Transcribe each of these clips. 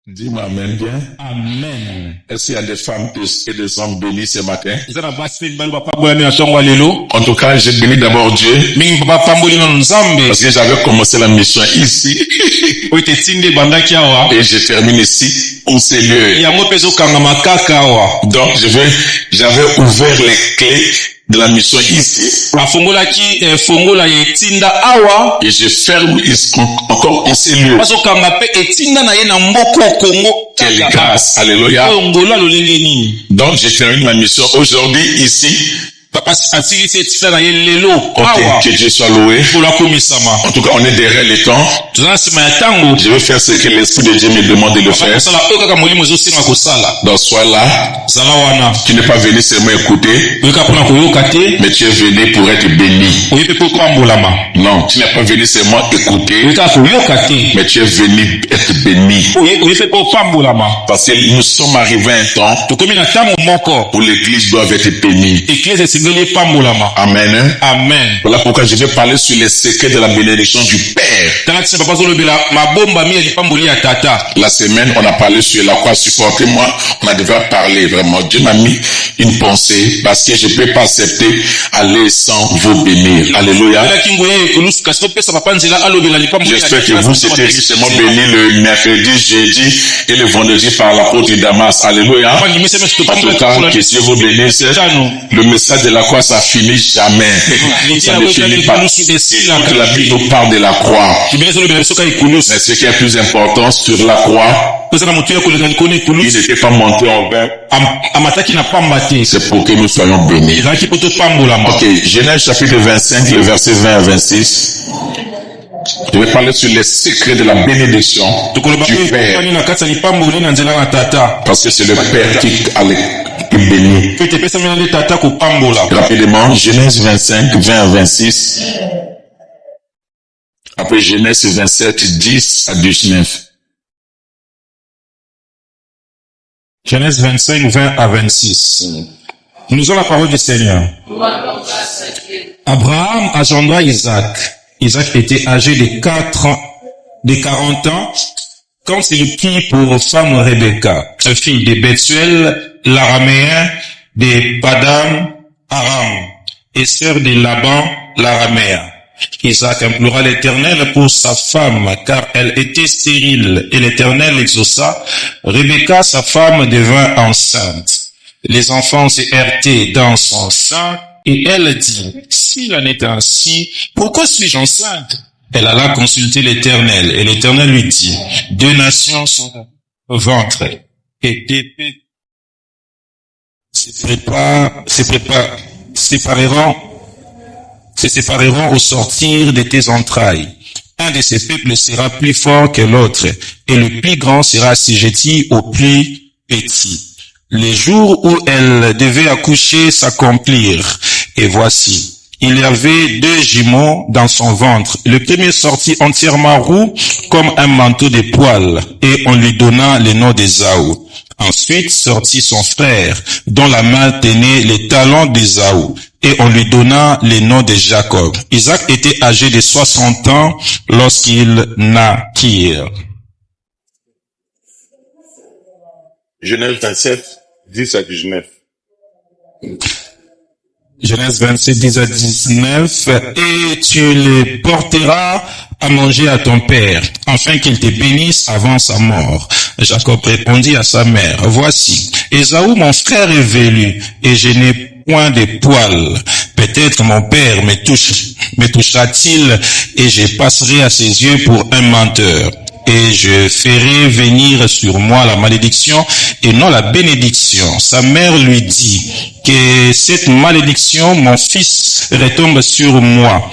Dis-moi amen bien. Amen. Est-ce qu'il y a des femmes et des hommes bénis ce matin? En En tout cas, j'ai béni d'abord Dieu parce que j'avais commencé la mission ici et je termine ici au Seigneur. Donc j'avais ouvert les clés de la mission ici et je ferme ici encore au Seigneur. Quelle grâce, alléluia. Donc je termine ma mission aujourd'hui ici. Ok, que Dieu soit loué. En tout cas, on est derrière les temps. Je vais faire ce que l'Esprit de Dieu me demande de le faire. Donc sois là. Tu n'es pas venu seulement écouter, mais tu es venu pour être béni. Non, tu n'es pas venu seulement écouter, mais tu es venu être béni. Parce que nous sommes arrivés à un temps où l'Église doit être bénie. Amen. Amen. Voilà pourquoi je vais parler sur les secrets de la bénédiction du Père. La semaine, on a parlé sur la croix. Supportez-moi, on a déjà parlé vraiment. Dieu m'a mis une pensée parce que je ne peux pas accepter aller sans vous bénir. Alléluia. J'espère que vous étiez richement bénis le mercredi, jeudi et le vendredi par l'apôtre Damas. Alléluia. En tout cas, que Dieu vous bénisse. Le message de la croix, ça finit jamais. Ça ne finit pas. Toute la Bible nous parle de la croix. Mais ce qui est plus important sur la croix, il n'était pas monté en vain. C'est pour que nous soyons bénis. Ok, Genèse chapitre 25, le verset 20 à 26. Je vais parler sur les secrets de la bénédiction du Père. Parce que c'est le Père qui bénit. Rapidement, Genèse 25, 20 à 26. Après Genèse 27, 10 à 19. Genèse 25, 20 à 26. Nous avons la parole du Seigneur. Abraham engendra Isaac. Isaac était âgé de 40 ans quand il prit pour femme Rebecca, fille de Bethuel, l'araméen, de Padam, Aram, et sœur de Laban, l'araméen. Isaac implora l'Éternel pour sa femme, car elle était stérile, et l'Éternel l'exauça. Rebecca, sa femme, devint enceinte. Les enfants se heurtaient dans son sein, et elle dit, s'il en est ainsi, pourquoi suis-je enceinte? Elle alla consulter l'Éternel, et l'Éternel lui dit, 2 nations sont au ventre, et d'épée se sépareront au sortir de tes entrailles. Un de ces peuples sera plus fort que l'autre, et le plus grand sera assujetti au plus petit. Les jours où elle devait accoucher s'accomplirent, et voici, il y avait 2 jumeaux dans son ventre. Le premier sortit entièrement roux comme un manteau de poils, et on lui donna le nom d'Ésaü. Ensuite sortit son frère, dont la main tenait les talons d'Ésaü, et on lui donna le nom de Jacob. Isaac était âgé de 60 ans lorsqu'il naquit. Genèse 27, 10 à 19. Genèse 27, 10 à 19. Et tu les porteras à manger à ton père, afin qu'il te bénisse avant sa mort. Jacob répondit à sa mère, voici, Ésaü mon frère est velu, et je n'ai point de poils. Peut-être mon père me touchera-t-il, et je passerai à ses yeux pour un menteur. Et je ferai venir sur moi la malédiction et non la bénédiction. Sa mère lui dit que cette malédiction, mon fils, retombe sur moi.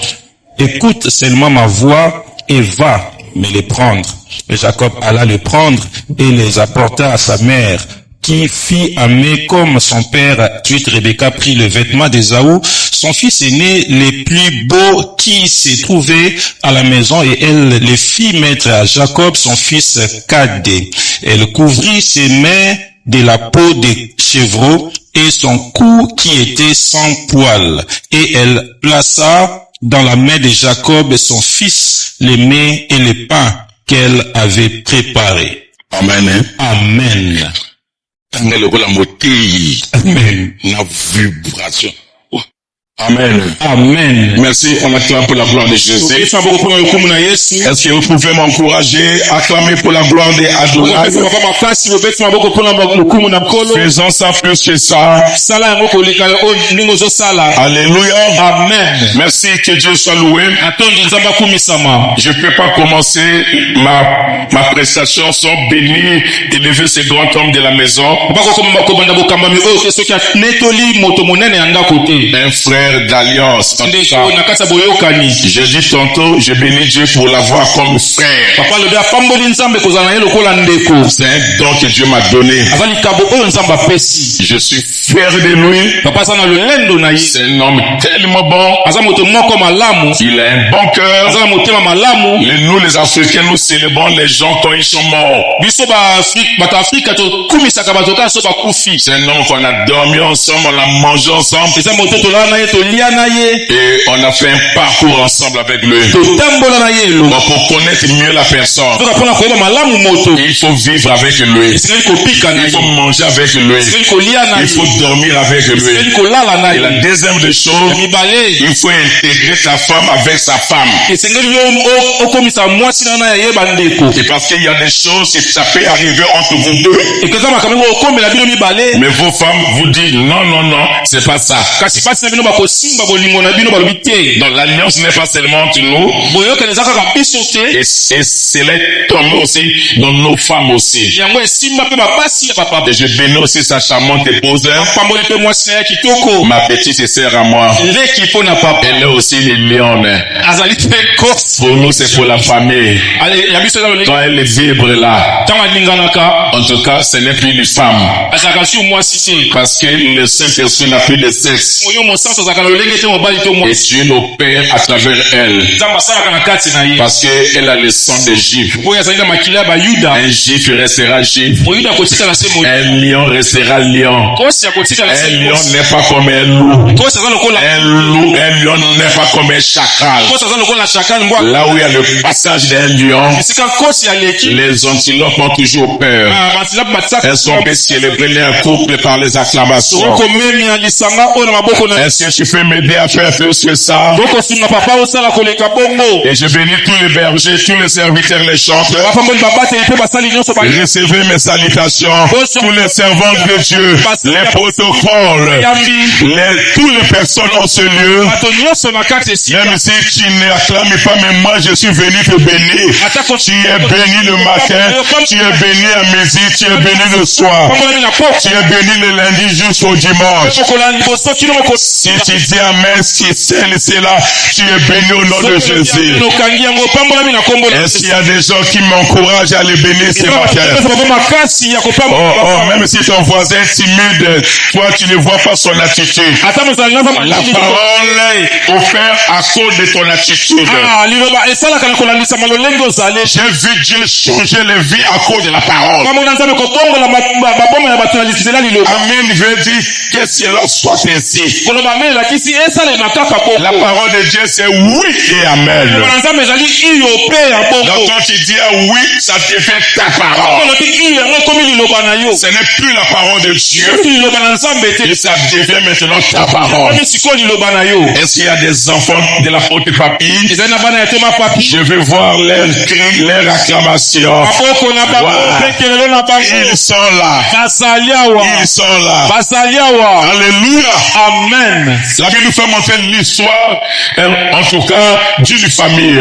Écoute seulement ma voix et va me les prendre. Et Jacob alla les prendre et les apporta à sa mère, qui fit aimer comme son père. Ensuite Rebecca prit le vêtement d'Ésaü, son fils aîné, les plus beaux qui se trouvaient à la maison, et elle les fit mettre à Jacob, son fils cadet. Elle couvrit ses mains de la peau des chevreaux et son cou qui était sans poils. Et elle plaça dans la main de Jacob, son fils, les mets et les pains qu'elle avait préparés. Amen. Amen. Tanga lokola motei Amen. na vibration. Amen. Amen. Merci, on acclame pour la gloire de Jésus. Est-ce que vous pouvez m'encourager à acclamer pour la gloire de Adonai? Faisons ça plus que ça. Alléluia. Amen. Merci, que Dieu soit loué. Je ne peux pas commencer ma prestation sans bénir et lever ce grand homme de la maison. Un frère d'alliance. J'ai dit tantôt, je bénis Dieu pour l'avoir comme frère. C'est un don que Dieu m'a donné. Je suis fier de lui. C'est un homme tellement bon. Il a un bon cœur. Nous les Africains, nous célébrons les gens quand ils sont morts. C'est un homme qu'on a dormi ensemble, on a mangé ensemble. Et on a fait un parcours ensemble avec lui. Bon, pour connaître mieux la personne, il faut vivre avec lui. Il faut manger avec lui. Il faut dormir avec lui. Et la deuxième des choses, il faut intégrer sa femme avec sa femme. Et parce qu'il y a des choses que ça peut arriver entre vous deux. Mais vos femmes vous disent non, non, non, c'est pas ça. Donc l'alliance n'est pas seulement entre nous. Et c'est tombé aussi dans nos femmes aussi. Et je bénis aussi sa charmante épouse. Ma petite sœur à moi. Elle est aussi une lionne. Pour nous c'est pour la famille. Quand elle vibre là. En tout cas ce n'est plus une femme. Parce que le Saint-Esprit n'a plus de sexe. Et Dieu opère à travers elle. Parce qu'elle a le sang des Juifs. Un Juif restera Juif. Un lion restera lion. Un lion n'est pas comme un loup. Un lion n'est pas comme un chacal. Là où il y a le passage d'un lion, les antilopes ont toujours peur. Elles sont bien célébrées leur couple par les acclamations. Est-ce que tu peux m'aider à faire plus que ça? Et je bénis tous les bergers, tous les serviteurs, les chanteurs. Recevez mes salutations. Tous les servants de Dieu, les protocoles, toutes les personnes en ce lieu. Même si tu n'acclames pas, mais moi je suis venu te bénir. Tu es béni le matin, tu es béni à midi, tu es béni le soir. Tu es béni le lundi jusqu'au dimanche. Si tu dis Amen, si c'est là, tu es béni au nom de Jésus. Est-ce qu'il y a des gens qui m'encouragent à les bénir ce matin? Même si ton voisin est timide, toi tu ne vois pas son attitude. La parole est offerte à cause de ton attitude. J'ai vu Dieu changer les vies à cause de la parole. Amen veut dire que cela soit ainsi. La parole de Dieu c'est oui et amen. Donc quand tu dis oui, ça devient ta parole. Ce n'est plus la parole de Dieu. Et ça devient maintenant ta parole. Est-ce qu'il y a des enfants de la faute papille? Je vais voir leurs cris, leurs acclamations. Ils sont là. Ils sont là. Alléluia. Amen. La Bible nous fait montrer l'histoire, en tout cas, d'une famille.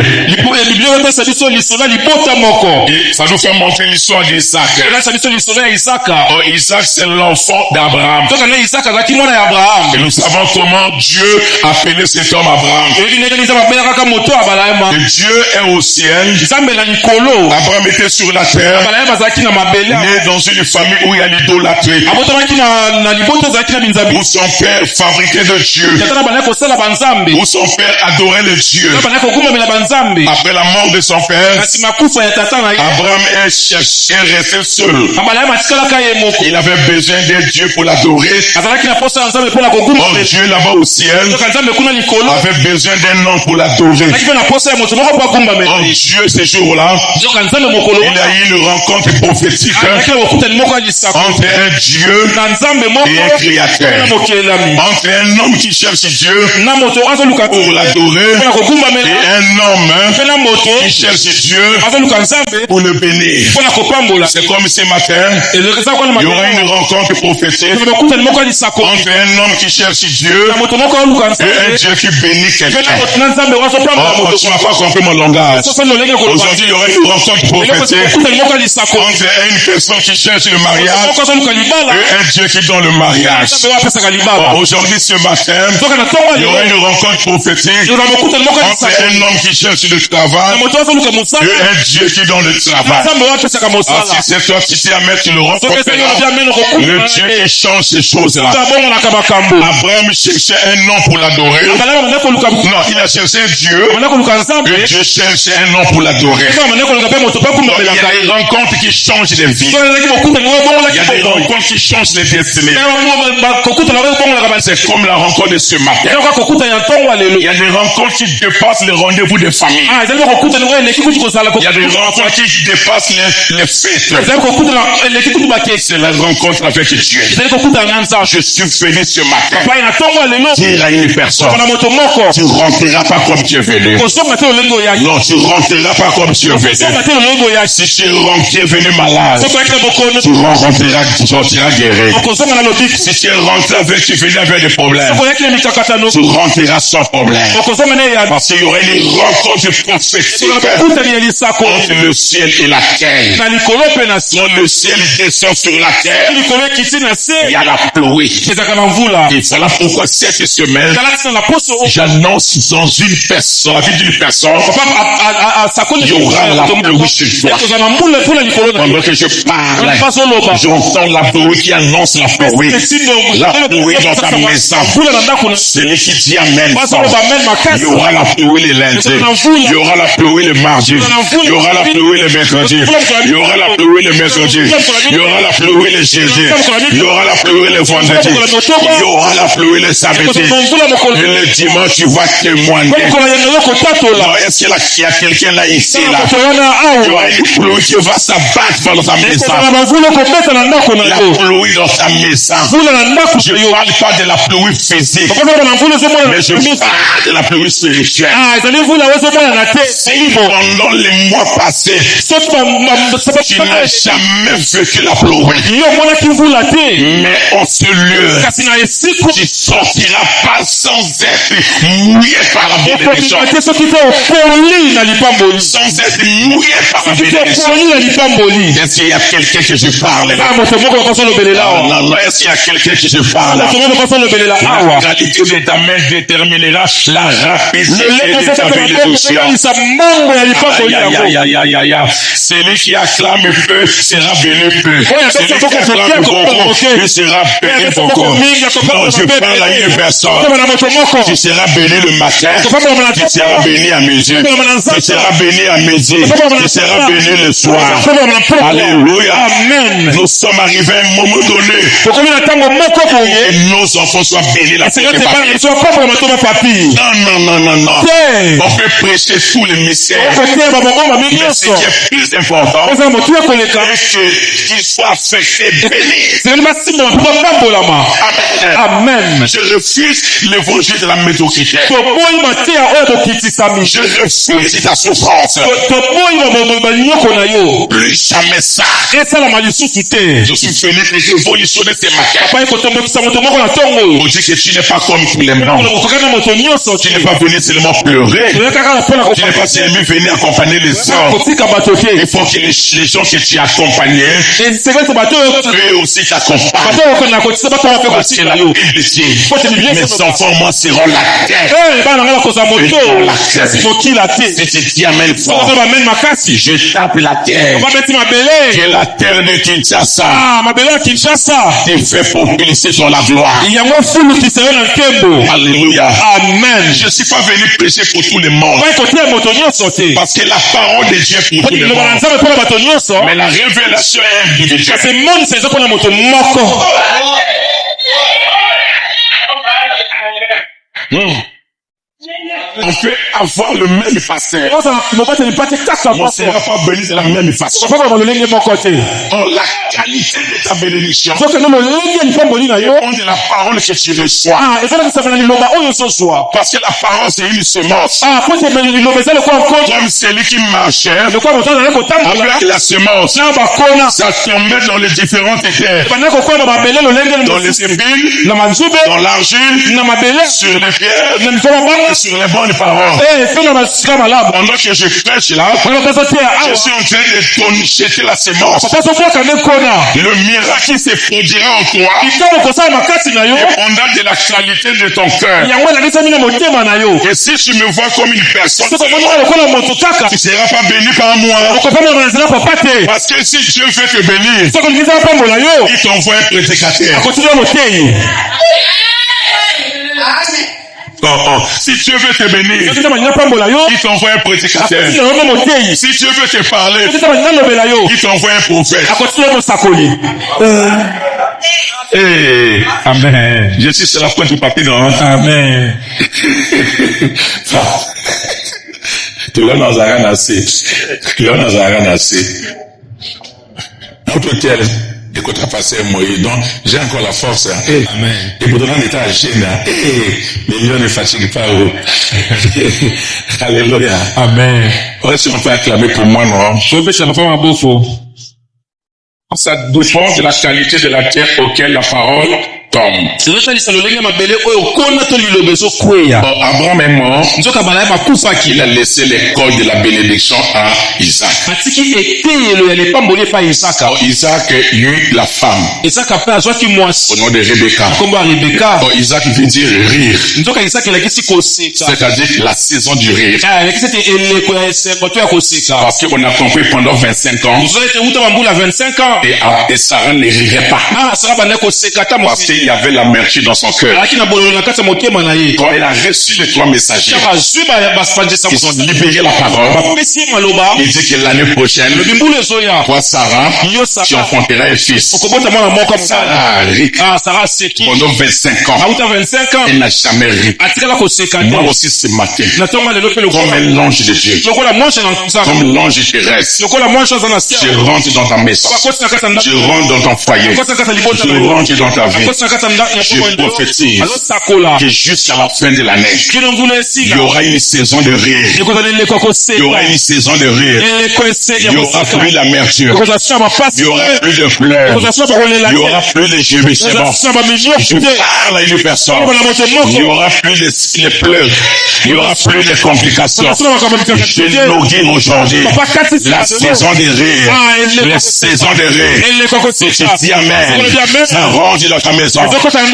Et ça nous fait montrer l'histoire d'Isaac. Oh, Isaac, c'est l'enfant d'Abraham. Et nous savons comment Dieu a appelé cet homme Abraham. Et Dieu est au ciel. Abraham était sur la terre, né dans une famille où il y a l'idolâtrie. Où son père fabriquait de Dieu. Où son père adorait le Dieu. Après la mort de son père, Abraham est resté seul. Il avait besoin d'un Dieu pour l'adorer. Oh, Dieu là-bas au ciel avait besoin d'un homme pour l'adorer. Oh, Dieu ce jour-là, il a eu une rencontre prophétique entre un Dieu et un créateur. Entre un homme qui cherche Dieu pour l'adorer et un homme qui cherche Dieu pour le bénir. C'est comme ce matin, il y aura une rencontre prophétique entre un homme qui cherche Dieu et un Dieu qui bénit quelqu'un. Oh, tu n'as pas compris mon langage. Aujourd'hui, il y aura une rencontre prophétique entre une personne qui cherche le mariage et un Dieu qui donne le mariage. Oh, aujourd'hui, ce matin, il y aura une rencontre prophétique entre un homme qui cherche le travail et un Dieu qui donne le travail. Ah, si c'est toi qui t'y amènes, tu le rencontreras. Le Dieu qui change ces choses-là. Abraham cherchait un homme pour l'adorer. Non, il a cherché un Dieu. Et Dieu cherchait un homme pour l'adorer. Il y a des rencontres qui changent les vies. Il y a des rencontres qui changent les destinées. C'est comme la rencontre de ce matin. Il y a des rencontres qui dépassent les rendez-vous de famille. Il y a des rencontres qui dépassent les fêtes. C'est la rencontre avec Dieu. Je suis venu ce matin dire à une personne, tu rentreras pas comme tu es venu. Non, tu rentreras pas comme tu es venu. Si tu es venu malade, tu sortiras guéri. Si tu es rentré avec, tu venais avec des problèmes, tu rentreras sans problème. Parce qu'il y aura une rencontre prophétique entre le ciel et la terre. Quand le ciel descend sur la terre, il y a la pluie. Et voilà pourquoi cette semaine, j'annonce dans une personne, la vie d'une personne, il y aura la pluie chez toi. Pendant que je parle, j'entends la pluie qui annonce la pluie. La pluie dans ta maison. Celui qui dit amen. Il y aura la pluie le lundi. Il y aura la pluie le mardi. Il y aura la pluie le mercredi. Il y aura la pluie le mercredi. Il y aura la pluie le jeudi. Il y aura la pluie le vendredi. Il y aura la pluie le samedi. Et le dimanche, tu vas témoigner. Non, est-ce qu'il y a quelqu'un là ici, là? Il y aura une pluie qui va s'abattre dans ta maison. La pluie dans ta maison. Je ne parle pas de la pluie physique, mais je parle de la pluie spirituelle. Pendant les mois passés, tu n'as jamais vécu la pluie. Mais en ce lieu, tu ne sortiras pas sans être mouillé par la bénédiction. Sans être mouillé par la bénédiction. Est-ce qu'il y a quelqu'un que je parle là? Non, est-ce qu'il y a quelqu'un que je parle là? La qualité de ta main déterminera la rapidité de ta bénédiction. Celui qui acclame peu sera béni peu. Celui qui acclame beaucoup, il sera béni beaucoup. Non, je parle à une personne. Tu seras béni le matin, tu seras béni à midi, tu seras béni à midi, tu seras béni le soir. Alléluia. Amen. Nous sommes arrivés à un moment donné et nos enfants soient bénis la fête. Non. On peut prêcher tous les mystères. Mais ce qui est plus important, c'est qu'ils soient affectés, bénis. Amen. Je refuse l'évangile de la médiocrité. Je refuse ta souffrance. Plus jamais ça. Je suis venu te révolutionner ce matin. On dit que tu n'es pas comme tous les blancs. Tu n'es pas venu seulement pleurer. Tu n'es pas seulement venu accompagner les hommes. Il faut que les gens que tu accompagnais, eux aussi t'accompagnent. Parce que la Bible dit, mes enfants, moi, seront la terre. Si tu dis amen fort, je tape la terre. Que la terre ne Kinshasa. Ah, mabele Kinshasa. Tu fais propulser sur la gloire. Il y a moi fou qui serait dans le tembo. Alléluia. Amen. Je suis pas venu prêcher pour tout le monde. Parce que la parole de Dieu est pour tout le monde. Mais la révélation est individuelle. On peut avoir le même pasteur. On ne sera pas béni de la même façon. Oh, la qualité de ta bénédiction dépend de la parole que tu reçois. Parce que la parole, c'est une semence. Comme celui qui marchait avec la semence, ça tombait dans les différentes terres. Dans les épines, dans l'argile, sur les pierres, sur les bonnes paroles. Pendant que je prêche là, je suis en train de jeter la semence. Le miracle se produira en toi dépendant de la qualité de ton cœur. Et si tu me vois comme une personne, tu ne seras pas béni par moi. Parce que si Dieu veut te bénir, il t'envoie un prédicateur. Si Dieu veut te bénir, il t'envoie un prédicateur. Si Dieu veut te parler, il t'envoie un prophète. Amen. Je suis sur la pointe du papier, non? Amen. Tu l'as dans un ranassé. Notre tel, écoute la face moi, donc j'ai encore la force. Amen. Et pour donner un état gêne, les lions ne fatiguent pas. Alléluia. Amen. Si on peut acclamer pour moi, non? Ça dépend de la qualité de la terre auquel la parole tombe. Abraham est mort. Il a laissé l'école de la bénédiction à Isaac. Isaac eut la femme au nom de Rebecca. Isaac veut dire rire. C'est-à-dire la saison du rire. Parce qu'on a compris pendant 25 ans. Et Sarah ne rirait pas. Parce qu'il y avait l'amertume dans son cœur. Quand elle a reçu les 3 messagers, ils ont libéré la parole. Il dit que l'année prochaine, toi Sarah, tu enfanteras un fils. Sarah rit pendant 25 ans. Elle n'a jamais ri. Moi aussi ce matin, comme un ange de Dieu, comme l'ange terrestre, je rentre dans ta maison. Je rentre dans ton foyer. Je rentre dans ta vie. Je prophétise que jusqu'à la fin de l'année, il y aura une saison de rire. Il y aura une saison de rire. Il n'y aura plus l'amertume. Il n'y aura plus de pleurs. Il n'y aura plus de gémissements. Je parle à une personne. Il n'y aura plus les pleurs. Il n'y aura plus de complications. Je inaugure aujourd'hui la saison de rire. La saison de rire. Si tu dis amen, ça rentre dans ta maison,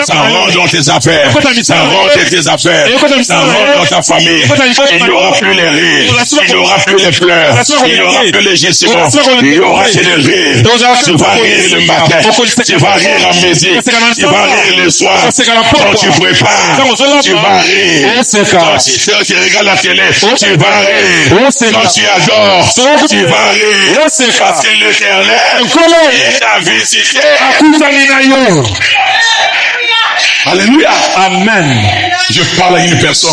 ça rentre dans tes affaires, ça rentre dans tes affaires, ça rentre dans ta famille. Il n'y aura plus les rires, il n'y aura plus les pleurs, il n'y aura plus les gisements, il y aura que les rires. Tu vas rire le matin, tu vas rire à midi, tu vas rire le soir. Quand tu prépares, tu vas rire. Quand tu regardes la télé, tu vas rire. Quand tu adores, tu vas rire. Parce que l'Éternel t'a visité. Alléluia. Amen. Je parle à une personne.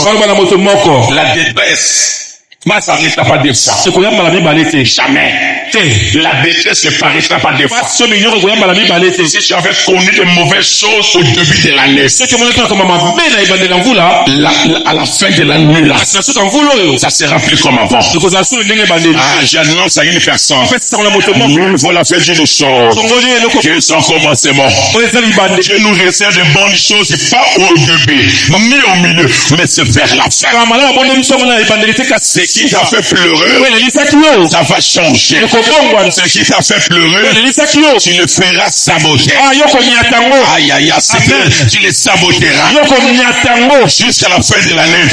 La détresse ne s'arrêtera pas des fois. Jamais. La détresse ne paraîtra pas des fois. Si tu avais connu de mauvaises choses au début de l'année, à la fin de l'année, ça sera plus comme avant. J'annonce à une personne, nous voilà fait d'une chose, que son commencement. Dieu nous réserve de bonnes choses, pas au début, ni au milieu, mais c'est vers la fin. Ce qui t'a fait pleurer, ça va changer. Ce qui t'a fait pleurer, tu le feras saboter. Aïe, aïe, aïe, tu les saboteras. Jusqu'à la fin de l'année,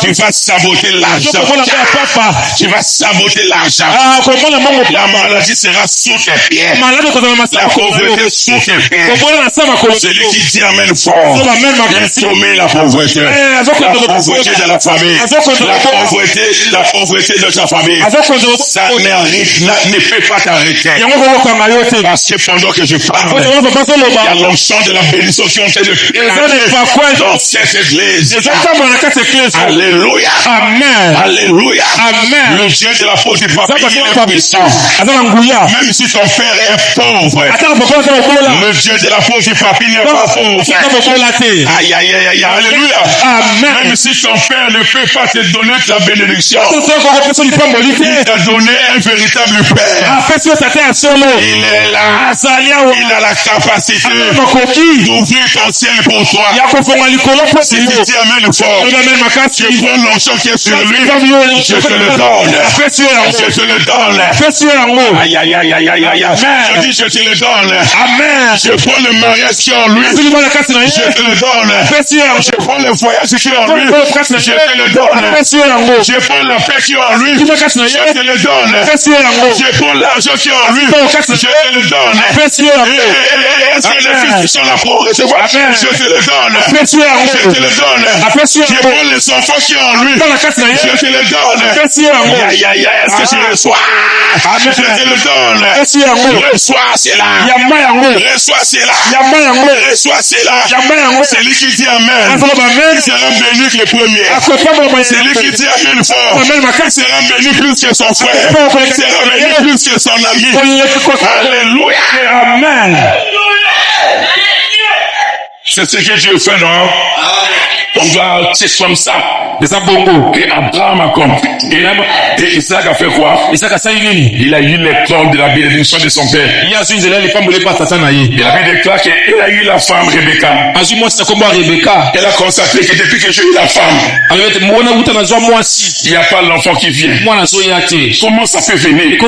tu vas saboter l'argent. Tu vas saboter l'argent. La maladie sera sous tes pieds. La pauvreté sous tes pieds. Celui qui dit amen fort, insommer la pauvreté. La pauvreté de la famille. La pauvreté de ta famille. Ça ne peut pas t'arrêter. Parce que pendant que je parle, il y a l'onction de la bénédiction qui ont été de dans cette église. Alléluia. Amen. Alléluia. Amen. Le Dieu de la faute est puissant. Même si ton père est pauvre, le Dieu de la faute n'est pas pauvre. Aïe, aïe, aïe, aïe, alléluia. Amen. Même si ton père ne peut pas te donner ta bénédiction, il t'a donné un véritable père. Il est là. Il a la capacité d'ouvrir ton ciel pour toi. Si tu dis amen fort, tu prends l'onction qui est sur lui, je te le donne. Je te le donne. Aïe, aïe, aïe, aïe, aïe, aïe. Je dis je te le donne. Amen. Je prends le mariage qui est en lui. Je te le donne. Je prends le voyage qui est en lui. Je te le donne. Je prends la paix qui est en lui. Je te le donne. Je prends l'argent qui est en lui. Je te le donne. Est-ce que les fils qui sont là pour recevoir? Je te le donne. Je te le donne. Je prends les enfants qui sont en lui. Je te le donne. Aïe, aïe, aïe, est-ce que tu reçois? Je te le donne. Reçois cela. Reçois cela. Reçois cela. Celui qui dit amen sera béni que le premier. Celui qui dit amen fort sera béni plus que son frère. Sera béni plus que son ami. Alléluia. Amen. C'est ce que Dieu fait, non? On doit, c'est comme ça. Et Abraham a compris. Et Isaac a fait quoi? Il a eu l'école de la bénédiction de son père. Il avait déclaré qu'il a eu la femme Rebecca. Elle a constaté que depuis que j'ai eu la femme, il n'y a pas l'enfant qui vient. Comment ça peut venir?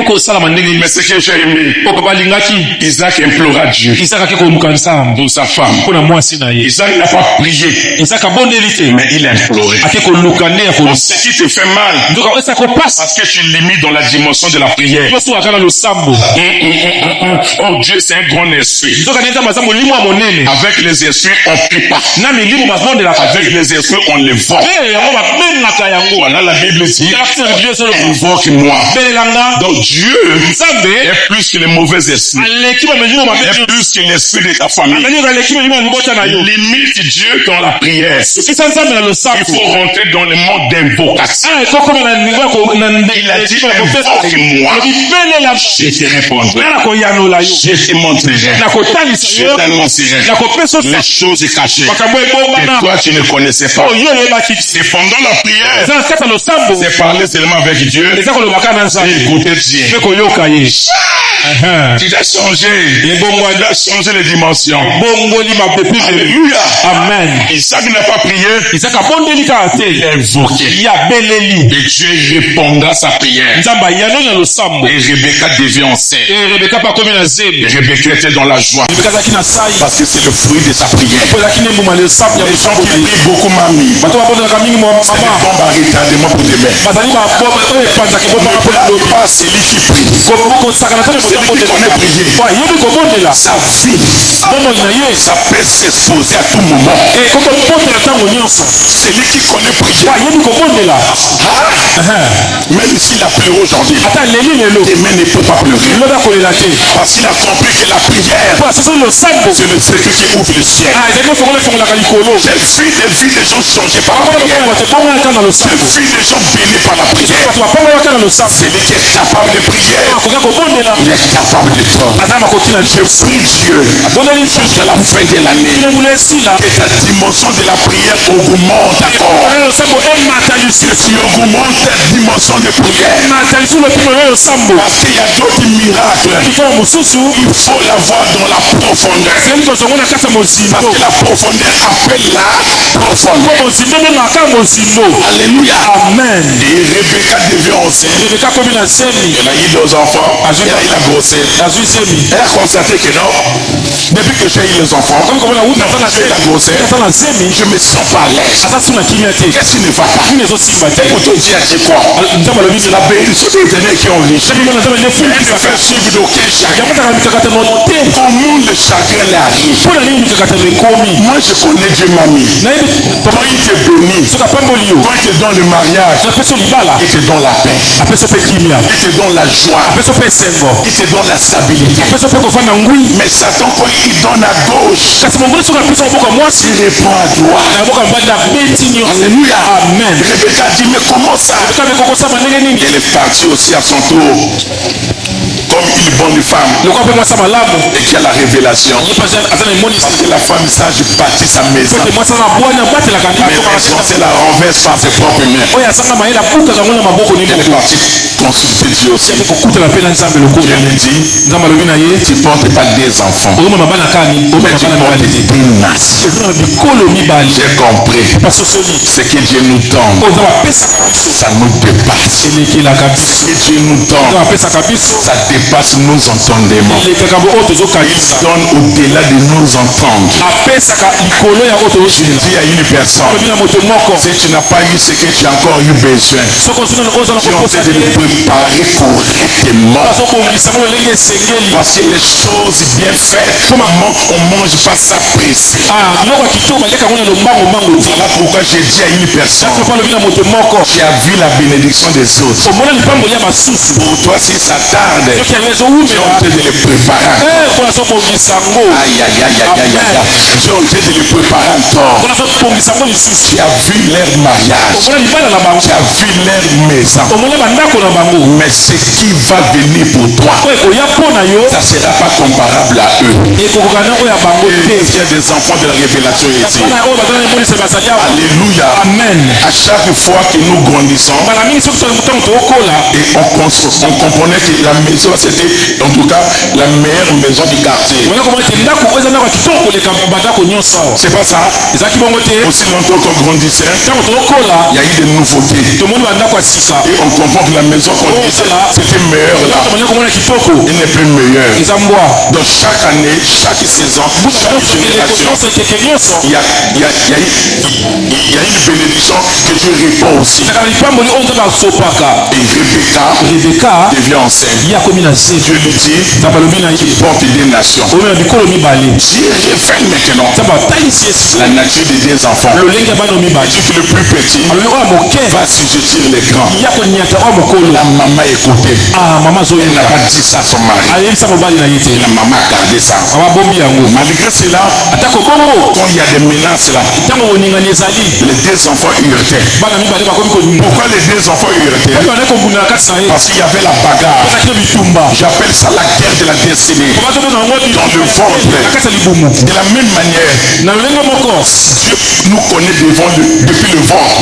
Mais ce que j'ai aimé, Isaac implora Dieu pour sa femme. Isaac n'a pas prié, mais il a imploré. Ce qui te fait mal, parce que tu limites dans la dimension de la prière. Oh Dieu, c'est un grand esprit. Avec les esprits, on prie pas. Avec les esprits, on les vend. Voilà, la Bible dit, invoque-moi. Donc Dieu est plus que les mauvais esprits. Est plus que l'esprit de ta famille. Limite Dieu dans la prière. Il faut rentrer dans le monde d'invocation. Il a dit, invoque-moi. Je te répondrai. Je te montrerai. Je t'annoncerai les choses cachées que toi tu ne connaissais pas. Et pendant la prière, c'est parler seulement avec Dieu et écouter Dieu. Il a changé. Il a changé les dimensions. Alléluia. Amen. Isaac n'a pas prié. Il a invoqué. Et Dieu répondra à sa prière. Et Rebecca devient enceinte. Et Rebecca était dans la joie. Parce que c'est le fruit de sa prière. Les gens qui prient beaucoup mamie. C'est des bombes à retardement pour demain. Pas celui qui prie. Celui qui connaît prier. Sa vie, ça peut s'exposer à tout moment. Celui qui connaît prier. Même s'il a pleuré aujourd'hui, demain ne peut pas pleurer. Parce qu'il a compris que la prière, c'est le secret qui ouvre le ciel. J'ai vu des vies des gens changés par la prière. J'ai vu des gens bénis par la prière. Celui qui est capable de prier, il est capable de prendre. Je prie Dieu jusqu'à la fin de l'année que ta dimension de la prière augmente encore. Que tu augmentes ta dimension de prière. Parce qu'il y a d'autres miracles. Il faut la voir dans la profondeur. Parce que la profondeur appelle la profondeur. Alléluia. Amen. Et Rebecca devient enceinte. Elle a eu 2 enfants. Elle a eu la grossesse. Elle a constaté que non, depuis que j'ai eu les enfants, j'ai la grossesse, je me sens pas à l'aise. Qu'est-ce qui ne va pas? Et pour te dire, c'est quoi? La bénédiction d'éternel qui est en lui. Elle se fait suivre d'aucun chagrin. Comment le chagrin l'arrive? Moi je connais Dieu, mamie. Quand il te bénit, quand il te donne le mariage, il te donne la paix, il te donne la joie, il te donne la stabilité. Mais Satan, quand il donne à gauche, il répond à droite. Alléluia. Amen. Rebecca dit, mais comment ça? Elle est partie aussi à son tour comme une bonne femme et qui a la révélation. Parce que la femme sage bâtit sa maison, mais elle la renverse par ses propres mains. Elle est partie consulter Dieu aussi. Dieu lui dit, tu ne portes pas des enfants, mais tu portes des nations. J'ai compris ce que Dieu nous donne, ça nous dépasse. Ce que Dieu nous donne, ça dépasse nos entendements. Il donne au-delà de nos entendre. Je dis à une personne, si tu n'as pas eu ce que tu as encore eu besoin, tu es en train de le préparer correctement. Parce que les choses bien faites, on mange pas ça pressé. Voilà pourquoi j'ai dit à une personne qui a vu la bénédiction des autres, pour toi si ça tarde, tu es en train de le préparer. Aïe aïe aïe aïe aïe aïe. Tu es en train de le préparer encore. Tu as vu leur mariage, tu as vu leur maison, mais ce qui va venir pour toi, ça ne sera pas comparable à eux. Il y a des enfants de la révélation ici. Alléluia. Amen. À chaque fois que nous grandissons, et on comprenait que la maison c'était en tout cas la meilleure maison du quartier. C'est pas ça. Aussi longtemps qu'on grandissait, il y a eu des nouveautés. Et on comprend que la maison qu'on disait c'était meilleure là, elle n'est plus meilleure. Donc chaque année, chaque saison, chaque génération, il y a une bénédiction que Dieu répond aussi. Et Rebecca devient enceinte. Dieu lui dit, tu portes des nations. Dieu révèle maintenant la nature des 2 enfants. Il dit que le plus petit va sujetir les grands. La maman écoutait. Elle n'a pas dit ça à son mari. La maman a gardé ça. Malgré cela, quand il y a des menaces là, les 2 enfants hurtaient. Pourquoi les 2 enfants hurtaient? Parce qu'il y avait la bagarre. J'appelle ça la guerre de la destinée. Dans le ventre. De la même manière, Dieu nous connaît depuis le ventre.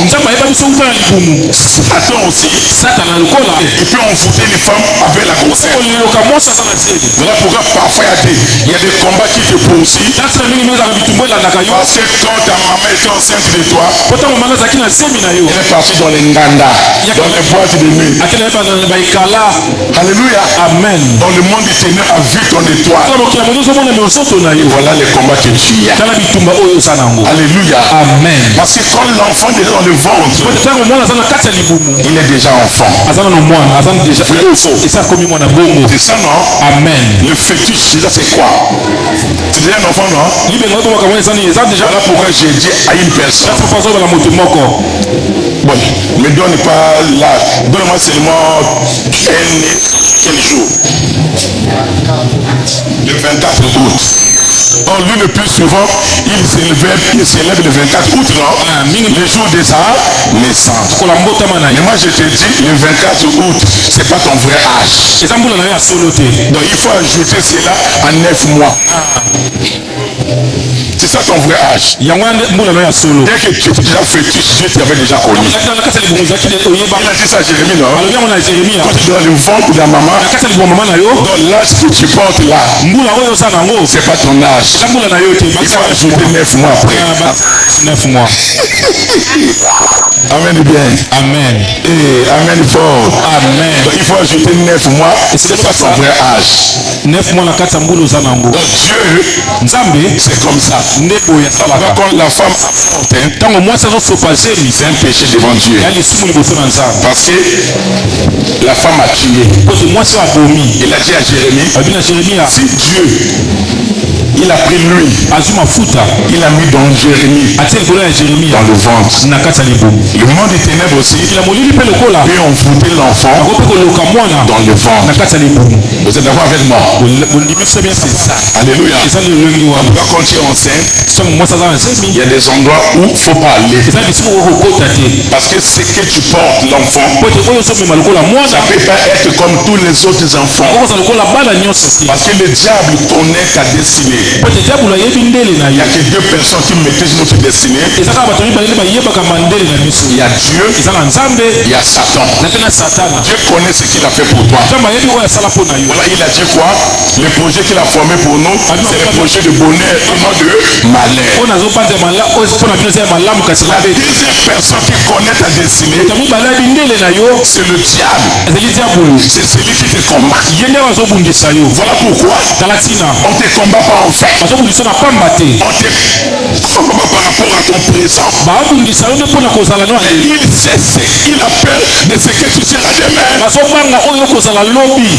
Satan aussi. Et puis on foutait les femmes avec la grossesse. Voilà pourquoi parfois il y a des combats qui te poursuivent. Parce que quand ta maman était enceinte de toi, elle est partie dans les nganda, dans les boîtes de nuit. Alléluia. Amen. Dans le monde du Seigneur a vu ton étoile. Voilà les combats que tu y as. Alléluia. Amen. Parce que quand l'enfant est dans le ventre, il est déjà enfant. C'est ça non? Amen. Le fœtus, c'est quoi? C'est déjà un enfant, non? Voilà pourquoi j'ai dit à une personne, bon, ne donne pas là, donne-moi seulement quel jour? Le 24 août. Or, lui le plus souvent, il s'élève le 24 août, non? Le jour de sa naissance. Mais moi je te dis, le 24 août, c'est pas ton vrai âge. Donc il faut ajouter cela à 9 mois. C'est ça ton vrai âge. Dès que tu étais déjà fœtus, Dieu t'avait déjà connu. Il a dit ça à Jérémie, non? Quand tu es dans le ventre de la maman, dans l'âge que tu portes là, c'est pas ton âge. Il faut ajouter 9 mois après. 9 mois. Amen bien. Amen. Et amen fort. Amen. Donc, il faut ajouter 9 mois. C'est pas son vrai âge. 9 mois na kati mbulu za nango. Donc Dieu, c'est comme ça. Alors quand la femme apporte, c'est un péché devant Dieu. Parce que la femme a tué. Il a dit à Jérémie, si Dieu, il a pris lui, il a mis dans Jérémie, dans le ventre. Le monde des ténèbres aussi peut envoûter l'enfant dans le ventre. Vous êtes d'accord avec moi? Alléluia. Quand tu es enceinte, il y a des endroits où il ne faut pas aller. Parce que ce que tu portes, l'enfant, ça ne peut pas être comme tous les autres enfants. Parce que le diable connaît ta destinée. Il n'y a que 2 personnes qui maîtrisent notre destinée. Il y a Dieu, il y a Satan. Dieu connaît ce qu'il a fait pour toi. Voilà, il a dit quoi? Le projet qu'il a formé pour nous, c'est le projet de bonheur et non de malheur. La deuxième personne qui connaît ta destinée, c'est le diable. C'est celui qui te combat. Voilà pourquoi on te combat pas en fait. On te combat par rapport à ton présent. Il sait ce qu'il a peur de ce que tu seras demain.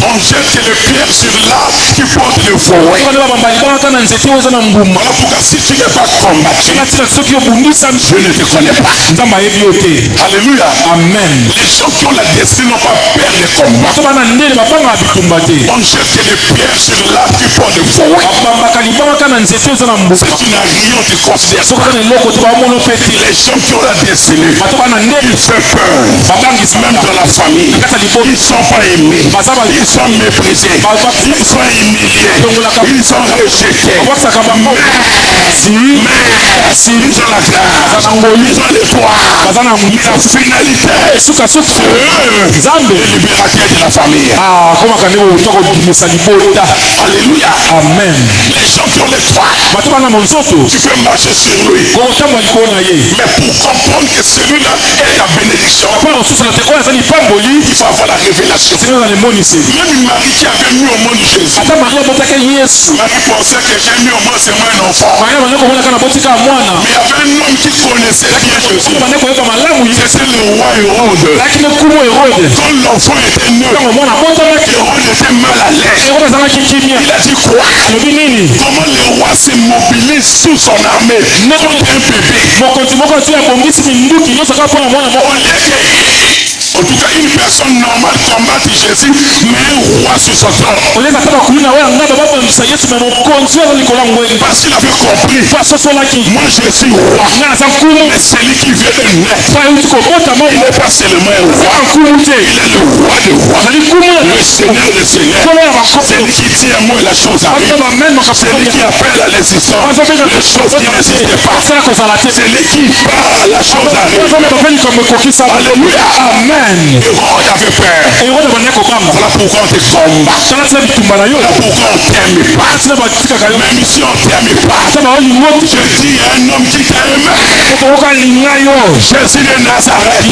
On jette les pierres sur l'arbre qui porte le forêt. Voilà pourquoi si tu n'es pas combattu, je ne te connais pas. Alléluia. Amen. Les gens qui ont la destinée n'ont pas peur de combat. On jette les pierres sur l'arbre qui porte le forêt. Si tu n'as rien, on te considère pas. Les gens qui ont la destinée, ils font peur. Même dans la famille, ils ne sont pas aimés. Ils sont méprisés. Ils sont humiliés. Ils sont rejetés. Si ils ont la grâce, ils ont l'espoir. La finalité, c'est le libérateur de la famille. Alléluia. Amen. Les gens qui ont l'espoir, tu peux marcher sur lui. Mais pour comprendre que celui-là est ta bénédiction, il faut avoir la révélation. Même Marie qui avait mis au monde Jésus, Marie pensait que j'ai mis au monde c'est moi un enfant. Mais il y avait un homme qui connaissait bien Jésus. C'est le roi Hérode. Quand l'enfant était né, Hérode était mal à l'aise. Il a dit quoi? Comment le roi se mobilise sous son armée contre un bébé? En tout cas, une personne normale combatte Jésus, mais un roi sous son trône. Parce qu'il avait compris. Moi, je suis roi. Mais celui qui vient de naître, il n'est pas seulement un roi. Il est le roi des rois. Le Seigneur des seigneurs. Celui qui dit un mot et la chose arrive. Celui qui appelle à l'existence les choses qui n'existent pas. Celui qui parle, la chose arrive. Alléluia. Amen. Hérode avait peur. Voilà pourquoi on te combat. Voilà pourquoi on t'aime pas. Même si on t'aime pas, je dis à un homme qui t'aime. Jésus de Nazareth.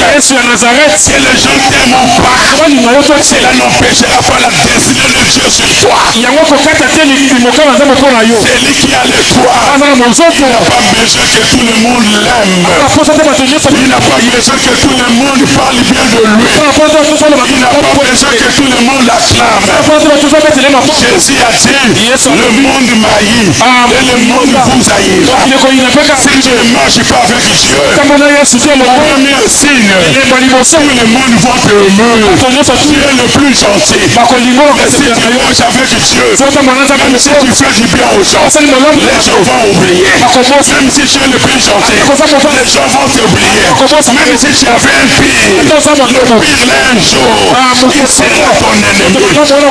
Que les gens t'aiment pas, cela n'empêchera pas la destinée de Dieu sur toi. Celui qui a l'espoir, il n'a pas besoin que tout le monde l'aime. Il n'a pas besoin que tout le monde parle bien de lui. Il n'a pas besoin que tout le monde l'acclame. Jésus a dit, le monde m'haït et le monde vous haïra. Si tu ne marches pas avec Dieu, le premier signe, tout le monde va te aimer. Tu es le plus gentil. Et si tu marches avec Dieu, même si tu fais du bien aux gens, les gens vont oublier. Même si tu es le plus gentil, les gens vont t'oublier. Même si tu avais un pire, un jour, il sera ton ennemi.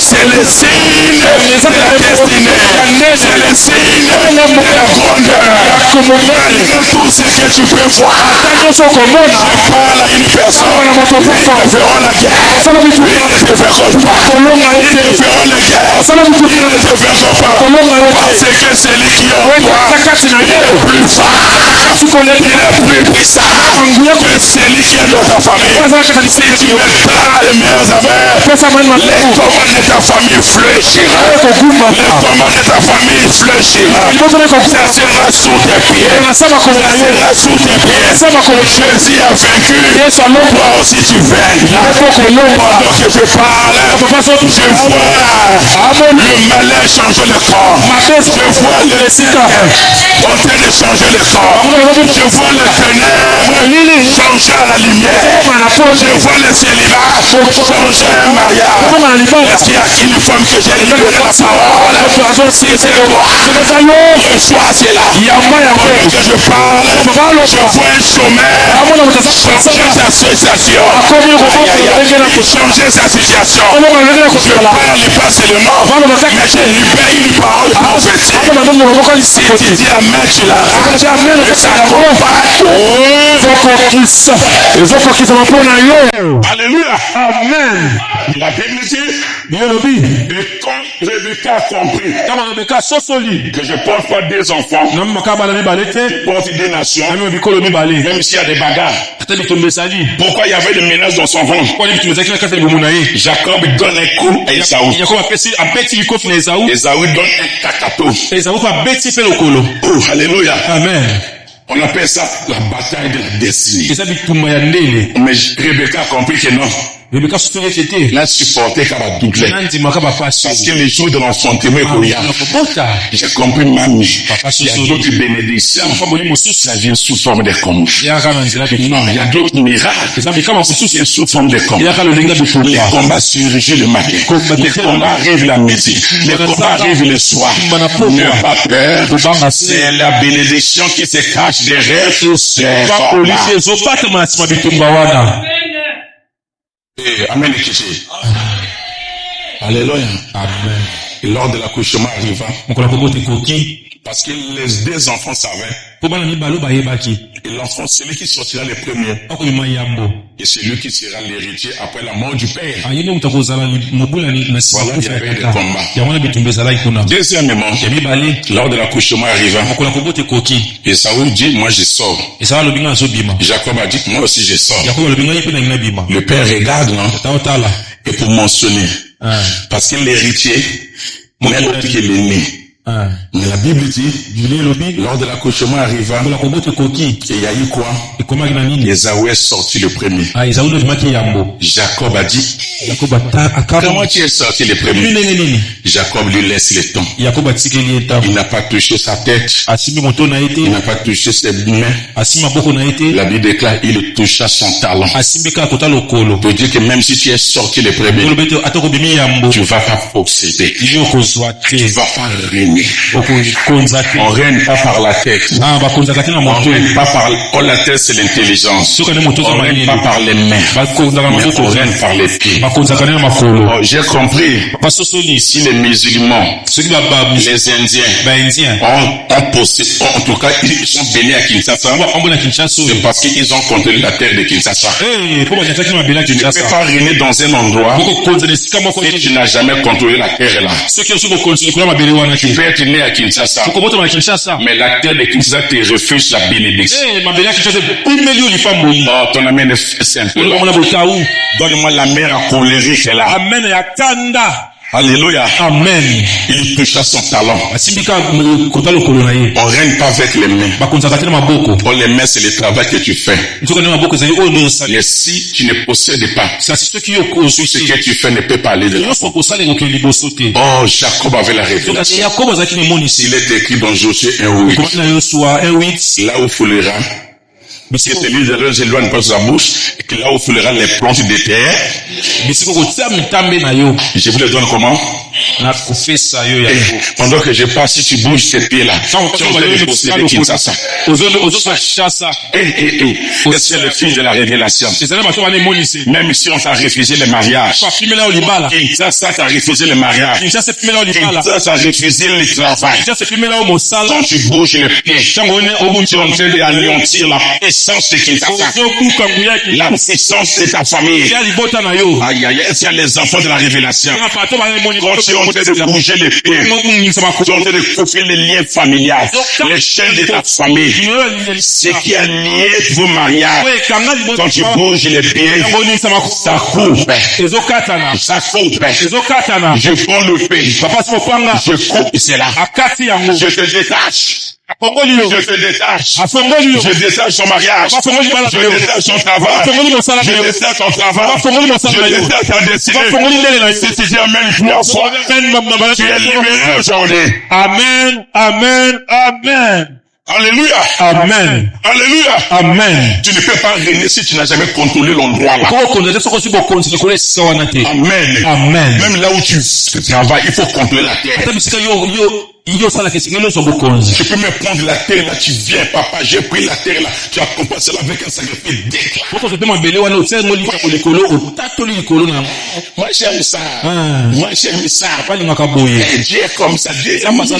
C'est le signe de la destinée. C'est le signe de la grandeur. malgré tout ce que tu peux voir, je parle à une personne, ils te feront la guerre, ils te feront pas, ils te feront la guerre, ils te feront pas, parce que celui qui est en toi est plus fort, il est plus puissant que celui qui est dans ta famille. Si tu me prends les meilleurs affaires, les commandes de ta famille fléchira, les commandes de ta famille fléchira, ça sera sous tes pieds, ça sera sous tes pieds. Jésus a vaincu, toi aussi tu vaincras. Pendant que je parle, je vois le malin changer le corps, je vois le ténèbre en train de changer le corps, je vois le ténèbre changer à la lumière, je vois le célibat changer à un mariage. Est-ce qu'il y a une femme que j'ai libérée de la parole? Si c'est toi, reçois cela. Pendant que je parle, je vois un chômeur changer sa situation, changer sa situation. Je parle pas seulement, mais je libère une parole prophétique. Si tu dis amen, tu l'as. Alléluia. Amen. La Bible dit, et quand Rebecca a compris que je ne porte pas des enfants, je porte des nations, même s'il y a des bagarres. Pourquoi il y avait des menaces dans son ventre? Jacob donne un coup à Esaü. Esaü donne un kakato. Oh, alléluia. Amen. On appelle ça la bataille de la destinée. Mais Rebecca a compris que non. N'a supporté qu'à la double. Parce que les jours de l'enfantement est couillard. J'ai compris, mamie. Il y a d'autres bénédictions. Ça vient sous forme de compte. Non, il y a d'autres miracles. Ça vient sous forme de compte. Les combats surgissent le matin. Les combats arrivent la midi. Les combats arrivent le soir. Ne pas peur. C'est la bénédiction qui se cache derrière tous ces combats. Amen. Alléluia. Amen. Et lors de l'accouchement arriva, parce que les deux enfants savaient, et l'enfant, celui qui sortira le premier, et celui qui sera l'héritier après la mort du père. Voilà, il y avait des combats. Deuxièmement, lors de l'accouchement arriva, et Saoul dit, moi je sors. Jacob a dit, moi aussi je sors. Le père regarde, non? Et pour mentionner, parce que l'héritier n'est autre que l'aîné. Mais la Bible dit, lors de l'accouchement arriva, il y a eu quoi? Esaü est sorti le premier. Jacob a dit, comment tu es sorti le premier? Jacob lui laisse le temps. Il n'a pas touché sa tête. Il n'a pas touché ses mains. La Bible déclare, il toucha son talon. Pour dire que même si tu es sorti le premier, tu ne vas pas posséder. Tu ne vas pas régner. On règne pas par la tête. On règne pas par la tête, c'est l'intelligence. On règne pas par les mains, mais on règne par les pieds. J'ai compris. Si les musulmans, les Indiens ont possédé, en tout cas ils sont bénis à Kinshasa, c'est parce qu'ils ont contrôlé la terre de Kinshasa. Tu ne peux pas régner dans un endroit et tu n'as jamais contrôlé la terre là. Tu peux être né à Kinshasa, mais la terre de Kinshasa te refuse la bénédiction. Oh, ton amen est simple. Donne-moi la mer à colérique là. Alléluia. Amen. Il toucha son talon. On règne pas avec les mains. Oh, les mains, c'est le travail que tu fais. Mais si tu ne possèdes pas, tout ce que tu fais ne peut pas aller de là. Oh, Jacob avait la révélation. Il est écrit dans Josué 1:8. Là où foulera, Que celui de leurs éloigne pas sa bouche, et que là où foulera les plantes de terre. Je vous le donne comment? Et pendant que je passe, si tu bouges tes pieds là, tu es en train de posséder Kinshasa. C'est le fils de la révélation. Même si on t'a refusé le mariage, Kinshasa t'a refusé le mariage, Kinshasa t'a refusé le travail. Quand tu bouges le pied, tu es en train d'anéantir la puissance de Kinshasa, la puissance de ta famille. Aïe, aïe, il y a les enfants de la révélation. Quand tu es en train de bouger les pieds, tu es en train de couper les liens familiaux, les chaînes de ta famille, ce qui a lié vos mariages. Quand tu bouges les pieds, ça coupe. Ça coupe. Je prends le pied. Je coupe cela. Je te détache. Je te détache. Je détache ton mariage. Je détache ton travail. Je détache ton travail. Je détache ta destinée. Si tu dis amen une fois, tu es libéré aujourd'hui. Amen, amen, amen. Alléluia. Amen. Alléluia. Amen. Tu ne peux pas régner si tu n'as jamais contrôlé l'endroit là. Amen. Amen. Même là où tu travailles, il faut contrôler la terre. Tu peux me prendre la terre là, tu viens, papa, j'ai pris la terre là, tu as compensé avec un sacrifice d'éclat. Moi j'aime ça. Moi j'aime ça. Et Dieu est comme ça. Dieu est comme ça.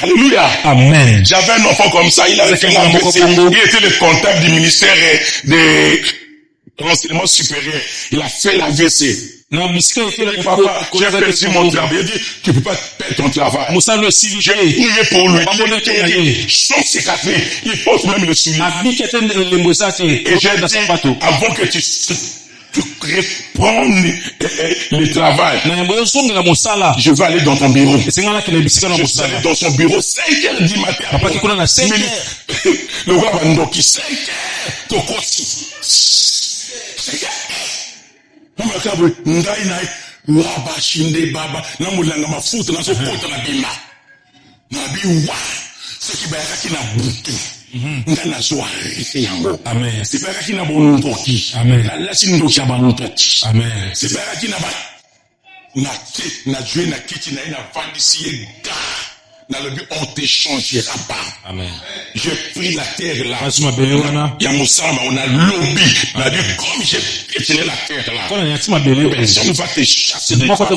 Alléluia. Amen. J'avais un enfant comme ça, il avait fait l'AVC. Il était le comptable du ministère des renseignements supérieurs. Il a fait l'AVC. Papa, j'ai perdu mon travail. Il dit, tu peux pas perdre ton travail. J'ai prié pour lui. Son cicatrice, il porte même le soulier. Et j'ai dit, avant que tu reprends le travail, je vais aller dans ton bureau. Je suis allé dans son bureau 5h du matin. Le roi Bandoki 5h. Tokosi. 5h. Ngai na waba shinde baba na mulanga mafuta na sokota na bima na biwa seki bayaka kina butu ngana so arrêter yango. Amen. C'est bayaka kina bonontoki. Amen. La sindo kia bonontoki. Amen. C'est bayaka kina ba na jouer na kiti na ina vandisi ga na le but on t'échangera pas. Amen. J'ai pris la terre là. Il y a Moussama, on a lobby. On a dit, comme j'ai piétiné la terre là, personne ne va te chasser de 3 mois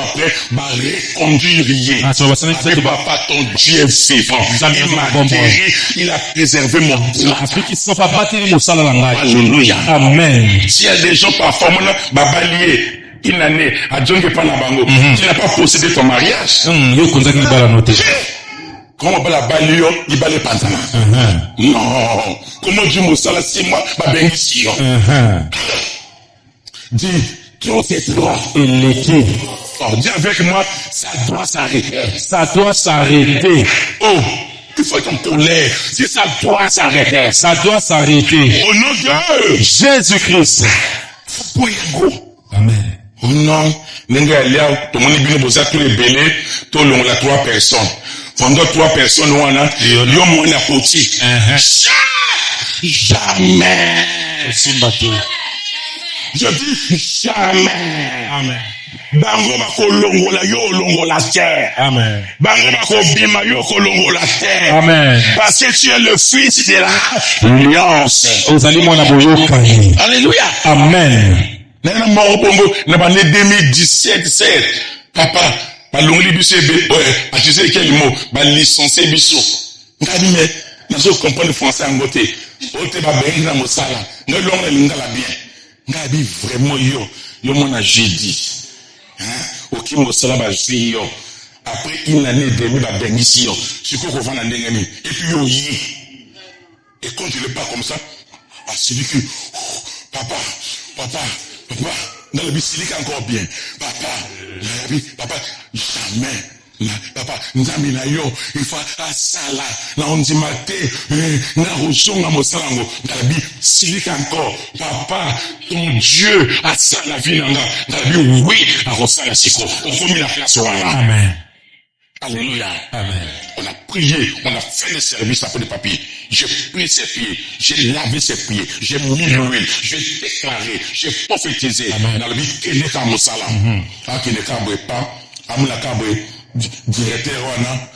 après, m'a reconduit. Papa, ton Dieu est vivant. Il m'a guéri, il a préservé mon droit. Alléluia. Amen. S'il y a des gens parfois, baba lié. Une année, à John qui parle à Bango, tu n'as pas possédé ton mariage. Comment la balio, il va les pantalons. Non. Comment Dieu me sala 6 mois, ma bénédiction. Dis, trop c'est trop. Dis avec moi, ça doit s'arrêter. Ça doit s'arrêter. Oh, il faut être en colère. Si ça doit s'arrêter. Ça doit s'arrêter. Au nom de Jésus-Christ. Amen. Oh non, nenga lia, tout le monde est bien tous les bélés, tout le monde a 3 personnes. Pendant 3 personnes, on a, l'homme on a poti. Jamais. Je dis jamais. Amen. Bango bako longola yo longola terre. Amen. Bango bako bima yo longola terre. Amen. Parce que tu es le fils de l'alliance. Alléluia. Amen. Nana moro bongo na ba ne 2017 papa balongoli biso a tu sais quel mot ba licencié biso ngadi mais na zo comprendre français ngote o te ba bengi na mosala ngalo na lingala bien ngabi vraiment yo mona jeudi hein oki mosala ba yo après une année demi ba bengi si yo siko ko vana ndengeni et puis yo yi et quand tu le pas comme ça ah celui que papa, dans le bisilique encore bien. Papa, jamais. Papa, nzambi na yo, il faut asala. Na ondimate, na rochonga mosalango. Dans le bisilique encore. Papa, ton Dieu asala vie nanga. Dans le oui, a rosala siko. On remet la place au Amen. Alléluia. Amen. On a prié, on a fait le service après le papier. J'ai pris ses pieds, j'ai lavé ses pieds, j'ai mis l'huile, j'ai déclaré, j'ai prophétisé. Amen. Dans le but, qu'il n'est qu'à Moussala. Qu'il n'est qu'à pas, Amoula Kabwe, directeur, Wana,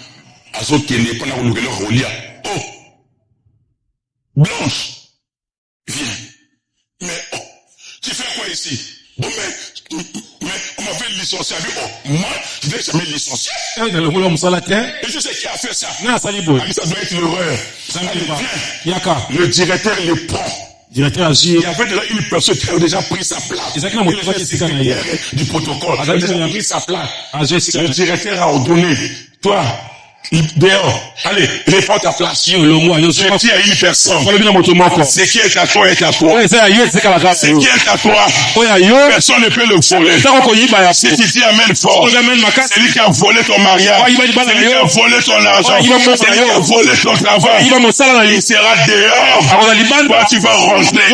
Azo qui n'est pas là où nous voulons relire. Oh! Blanche! Viens. Mais, oh! Tu fais quoi ici? Bon, mais on m'avait licencié. Moi, je n'ai jamais licencié. Et je sais qui a fait ça. Ça doit être l'horreur. Le directeur le prend. Il y avait déjà une personne qui a déjà pris sa place. Du protocole. Il a déjà pris sa place. Le directeur a ordonné. Toi, dehors, allez, réponds ta place. Je dis à une personne. C'est qui est à toi est à toi. C'est qui est à toi. Personne ne peut le voler. Si tu dis amen fort, c'est lui qui a volé ton mariage. C'est lui qui a volé ton argent. C'est lui qui a volé ton travail. Il sera dehors. Toi, tu vas rentrer.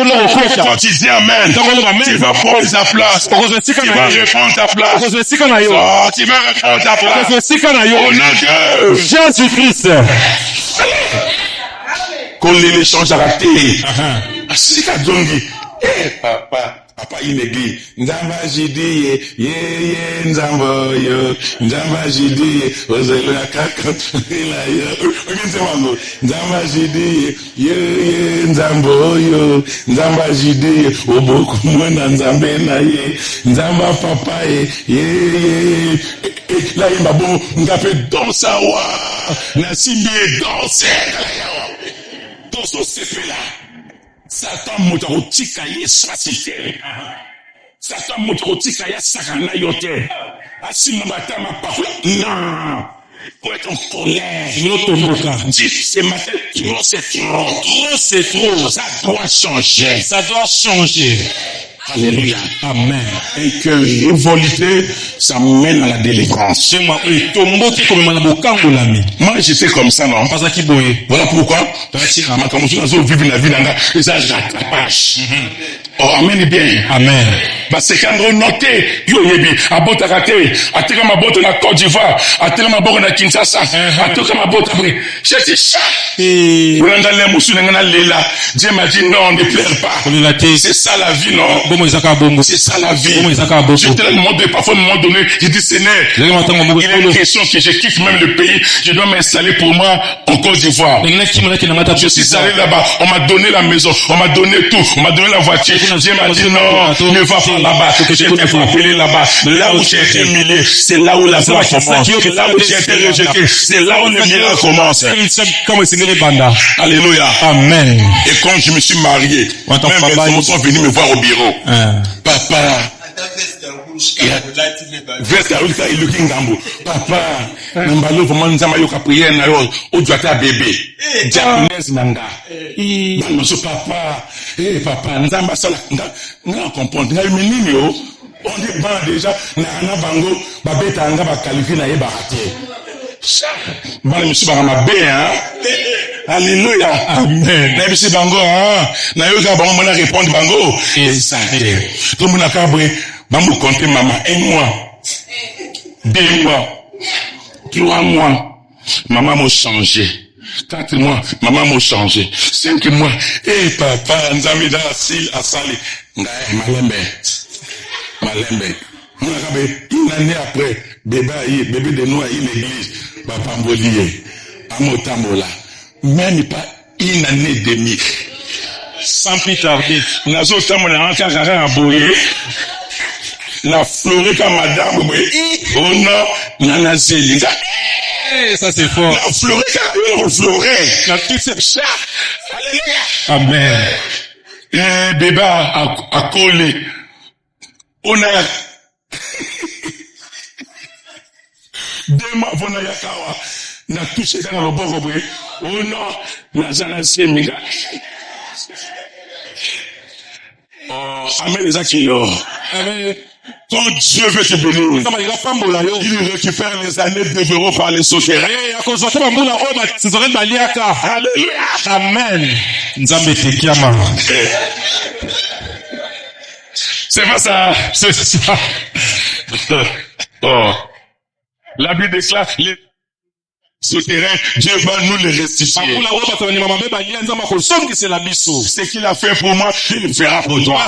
Quand tu dis amen, tu vas prendre sa place. Tu vas répondre ta place. Oh, tu vas répondre ta place. Au nom de Jésus-Christ. Qu'on l'échange à la télé. C'est qu'à Djongi. Papa, il est dit, Nzamba Jidi, Nzamba yo, Nzamba Jidi, Ozela Kaka, Nzamba Jidi, Nzamba yo, Nzamba Jidi, Oboku Mwana Nzambe na ye, Nzamba Papa là il m'a bon, on a fait danser wa, na simbi danser, dans son CP là. Satan mototika ye swasite. Satan mototika ya sakana yote. Asima matama parole. Non. Pour être en colère. Dis, c'est matin, trop c'est trop. Trop c'est trop. Ça doit changer. Ça doit changer. Alléluia. Amen. Et que révolter, ça mène à la délinquance. Moi, j'étais comme ça, non? Voilà pourquoi. Ma commission vivre la vie et ça rattrapage. Oh, amen bien. Amen. Parce que quand on note, yo yebi, à botte à rater, à tirer ma botte na Côte d'Ivoire, à tirer ma botte na Kinshasa, à tirer ma botte après. J'ai dit ça. Dieu m'a dit non, ne pleure pas. C'est ça la vie, non? C'est ça la vie. Je te le monde, parfois, à un moment donné, j'ai dit Seigneur, il y a une question que je quitte même le pays, je dois m'installer pour moi en Côte d'Ivoire. Je suis allé là-bas, on m'a donné la maison, on m'a donné tout, on m'a donné la voiture. Dieu m'a dit non, ne va pas là-bas, je t'ai frappé là-bas. Là où j'ai été humilié, c'est là où la gloire commence. C'est là où j'ai été rejeté, c'est là où le miracle commence. Alléluia. Amen. Et quand je me suis marié, même mes enfants sont venus me voir au bureau. Papa, veste à l'autre, il looking gambo. Papa, n'embalo vraiment nous avons eu qu'à prier na yo, au doit ta bébé. Japonais nanga. Nous papa, papa, nous avons ça là, nous comprendre. Nous menini yo, on dit ban déjà, na bango, babeta nga ba qualifier na yeba raté. Bana monsieur bangama be hein. Alléluia. Amen. Na monsieur bango hein. Na yo ka bango mona répondre bango. Et ça. Tout le monde a cabré. Bango compter maman 1 mois. 2 mois. 3 mois. Maman m'a changé. 4 mois, maman m'a changé. 5 mois. Papa, nzambe da sil asali. Malembe. Une année après, bébé de nous à une église, papa Mbolié, Amotambola, même pas une année et demie. Sans plus tarder. Nazo Tamola, encore à Boye, la florée comme madame, oh non, Nana Zélinga. Ça c'est fort. La florée comme la florée. La toute cette ça. Alléluia. Amen. Bébé a collé. On a deux mois avant Yakawa, na touché dans le bord boy. Oh non, na zana semiga. Oh, amen les akilo. Amen. Quand Dieu veut te bénir, il récupère les années de développement par les souterrains. Alléluia. Amen. Nzambe te kiama. C'est pas ça. C'est ça. Oh. La Bible déclare, Ce terrain, Dieu va nous le restituer. Ce qu'il a fait pour moi, il le fera pour toi.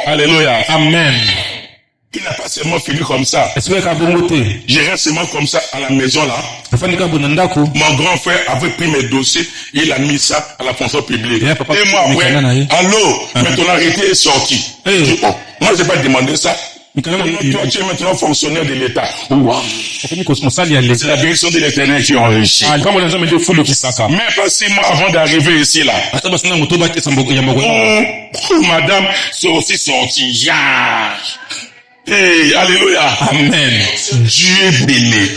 Alléluia. Amen. Il n'a pas seulement fini comme ça. Je reste seulement comme ça à la maison là. Mon grand frère avait pris mes dossiers, il a mis ça à la fonction publique. Et moi après, allô, mais ton arrêté est sorti. Oh, moi j'ai pas demandé ça. Toi, tu es maintenant fonctionnaire de l'État. Wow. C'est la bénédiction de l'Éternel qui enrichit. Mais parce que moi, avant d'arriver ici là, madame, c'est aussi sorti. Hey, alléluia. Amen. Dieu est béni.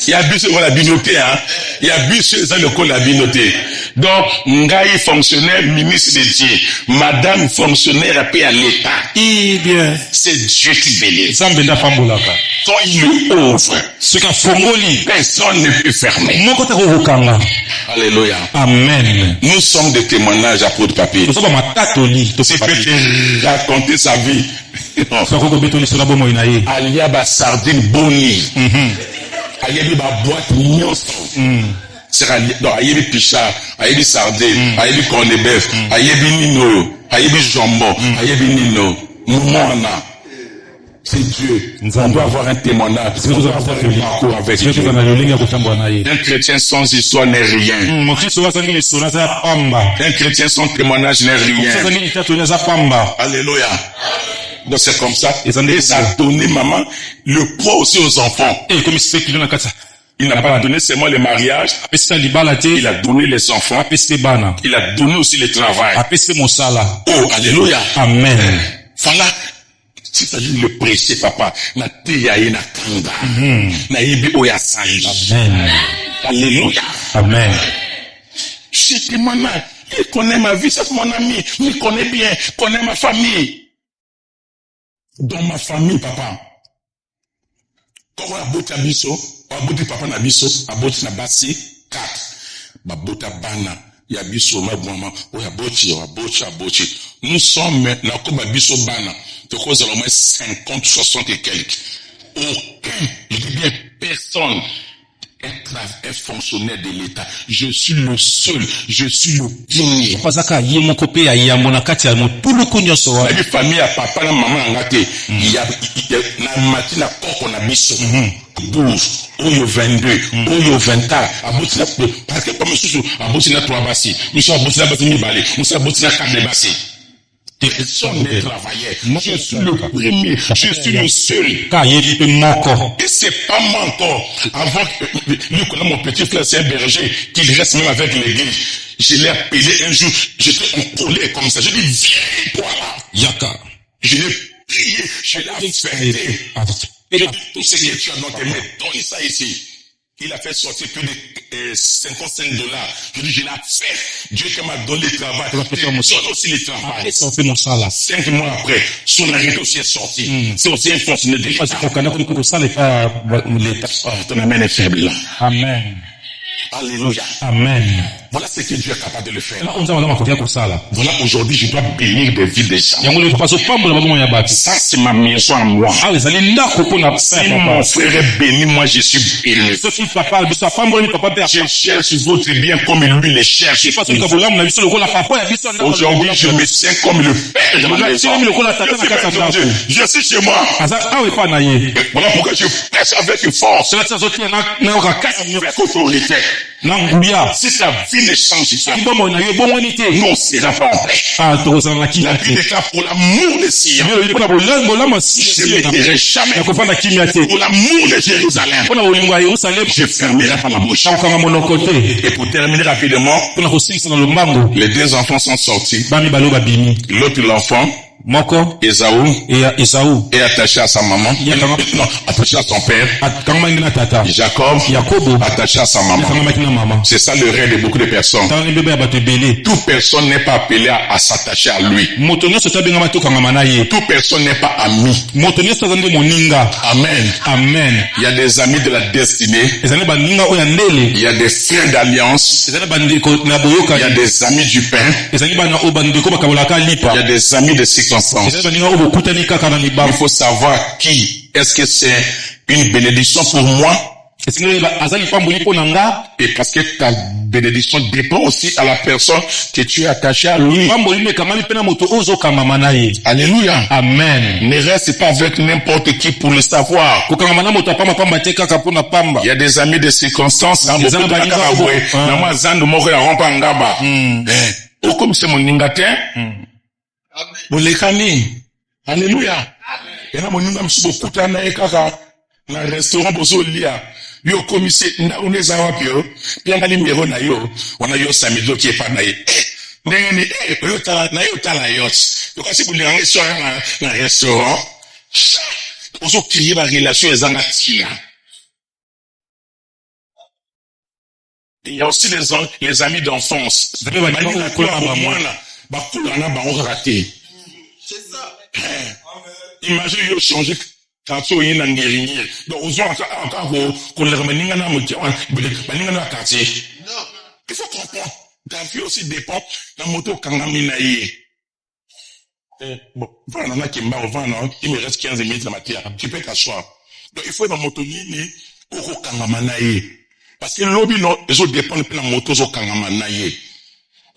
Il y a bu sur la binoté, hein. Il y a bu sur le col la binoté. Donc, Ngaï fonctionnaire, ministre de Dieu. Madame fonctionnaire, appelée à l'État. Eh bien. C'est Dieu qui bénit. Quand il le ouvre, personne ne peut fermer. Alléluia. Amen. Nous sommes des témoignages à peau de papier. Si peut raconter sa vie. Alia ba sardine boni. Ayebi ba boîte nyonso. Donc ayebi pichard, ayebi sardine, ayebi corne de bœuf, ayebi nino, ayebi jambon, ayebi nino. Moumona. C'est Dieu. On doit avoir un témoignage. On doit avoir un parcours avec Dieu. Un chrétien sans histoire n'est rien. Un chrétien sans témoignage n'est rien. Alléluia. Donc c'est comme ça. Et ça a donné, maman, le poids aussi aux enfants. Il n'a pas donné seulement le mariage. Il a donné les enfants. Il a donné aussi le travail. Oh, alléluia. Amen. Voilà. Si ça dit le prêcher, papa, na teyaye na kanda. Na yebi oya sanji. Amen. Alléluia. Amen. Je témoigne. Il connaît ma vie, c'est mon ami. Il connaît bien, connaît ma famille. Dans ma famille, papa. Quand on a bota biso, on a bota papa na biso, a bota na basi, 4. Ba bota bana. Ya biso ma maman, o ya boti. Nous sommes maintenant comme biso bana. De cause au moins 50, 60 et quelques. Aucun, je dis bien personne est fonctionnaire de l'État. Je suis le seul, je suis le pionnier. La famille à papa, la maman, il y a na matina koko na biso. 12, oyo 22, oyo 24, abotina parce que comme sous abotina 3 bassi, nous abotina batini balé, nous abotina 4 bassi. Personne ne travaillait. Je suis le premier, je suis le seul. Et c'est pas moi encore. Avant que mon petit frère, c'est un berger, qu'il reste même avec l'église. Je l'ai appelé un jour, j'étais en colère comme ça. Je lui ai dit, viens, toi là. Yaka. Je l'ai prié, je l'ai affecté. Tout ce que tu as dans tes mains, donne ça ici. Il a fait sortir plus de $55. Je dis, je l'ai fait. Dieu qui m'a donné le travail. Donne aussi le travail. 5 mois après, son arrêté aussi est sorti. C'est aussi un fonctionnaire de l'État. Ton amène est faible là. Amen. Alléluia. Amen. Voilà ce que Dieu est capable de le faire. Voilà, aujourd'hui, je dois bénir des vies des gens. Ça, c'est ma maison à moi. Si mon frère est béni, moi, je suis béni. Je cherche votre bien comme lui les cherche. Aujourd'hui, je me sens comme le Père de ma maison. Je suis chez moi. Voilà pourquoi je prêche avec force. Avec autorité. Si ta vie ne change pas, nous on sera pas en paix. La vie déclare pour l'amour de Sion. Je ne me dirai jamais pour l'amour de Jérusalem. Je fermerai pas ma bouche. Et pour terminer rapidement, les 2 enfants sont sortis. L'autre l'enfant, Esaü est attaché à sa maman. Non, attaché à son père. Jacob attaché à sa maman. C'est ça le rêve de beaucoup de personnes. Toute personne n'est pas appelée à s'attacher à lui. Toute personne n'est pas ami. Amen. Amen. Il y a des amis de la destinée. Il y a des frères d'alliance. Il y a des amis du pain. Il y a des amis de circonstances. Il faut savoir qui est-ce que c'est une bénédiction pour moi Et parce que ta bénédiction dépend aussi à la personne que tu es attaché à lui. Alléluia. Amen. Ne reste pas avec n'importe qui pour le savoir. Il y a des amis de circonstances. Comme c'est mon ningate. Alléluia. Et là, mon na restaurant bozo lia yo komise na uneza wapi yo pianga limero na yo wana yo samido ki epa na ye ndenge yo tala na yo tala yo kasi bulinga so na restaurant bozo créer la relation ezanga tia. Il y a aussi les amis d'enfance. C'est ça. Imagine yo changer quand tu es dans les donc on voit encore qu'on les ramène dans le quartier. Non. Il faut comprendre. Ta vie aussi dépend de la moto kangaminaï. Bon, voilà, il me reste 15 minutes de matière. Tu peux t'asseoir. Donc il faut dans la moto pour kangamanaï. Parce que l'objet non, les autres dépendent de la moto au kangamanaï.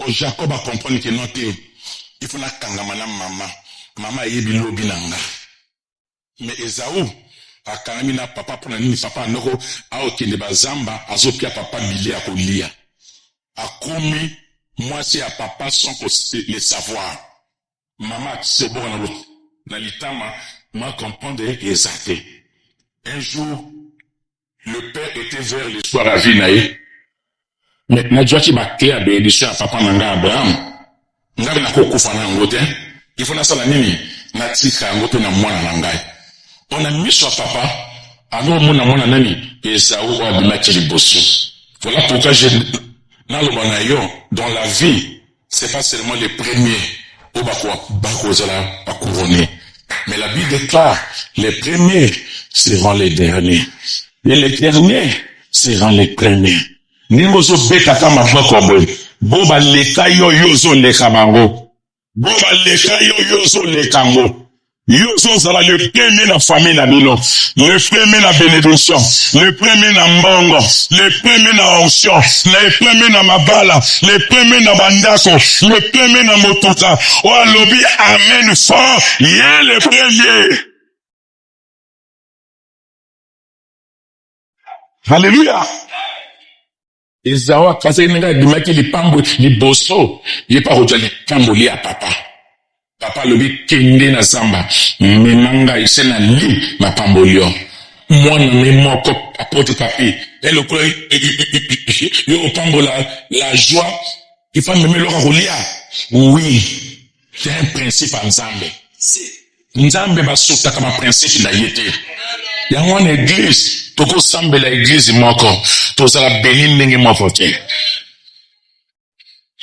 Jacob a compris que non, il faut la kangamana maman. Maman est l'objet nanga. Mais Esaou, a kangamina papa pour la nini papa noko, a okende bazamba, a zopia papa bilé à kolia. A commis, moi c'est à papa sans le savoir. Maman, c'est bon dans l'itama, moi comprendre exacté. Un jour, le père était vers l'histoire à Vinaï. Mais Nadja qui m'a créé à bénédiction à papa Nanga Abraham. N'avait n'a qu'au fana ngote. Il faut na sala nini. Natika ngote na mwana nangai. On a mis sur papa. Alors mwana nani. Esaou a bimaki liboso. Voilà pourquoi j'ai dans le banayo, dans la vie, c'est pas seulement les premiers. Au bakozala pas couronné. Mais la Bible déclare, les premiers seront les derniers. Et les derniers seront les premiers. Ningozo beta kama bakoboy. Boba leka yo yozo leka bango. Boba leka yo yozo leka ngo. Yozo sera le premier na famille na bino. Le premier na bénédiction. Le premier na mbongo. Le premier na onction. Le premier na mabala. Le premier na bandako. Le premier na motuka. Oh lobby amen fort. Y'a le premier. Alléluia. Esawa kasa inenga dimaki lipambo liboso. Yepa rojali pambo li a papa. Papa lobi kende na zamba. Memanga isena li ma pambo lio. Moi ne moko apote papi. Et le quoi yo pambo la joie. Il faut me le rolia. Oui. C'est un principe en Nzambe. Nzambe basuta kama principe na yete. Ya une église, toko sambe la église moko, to sala béni ndenge moko te.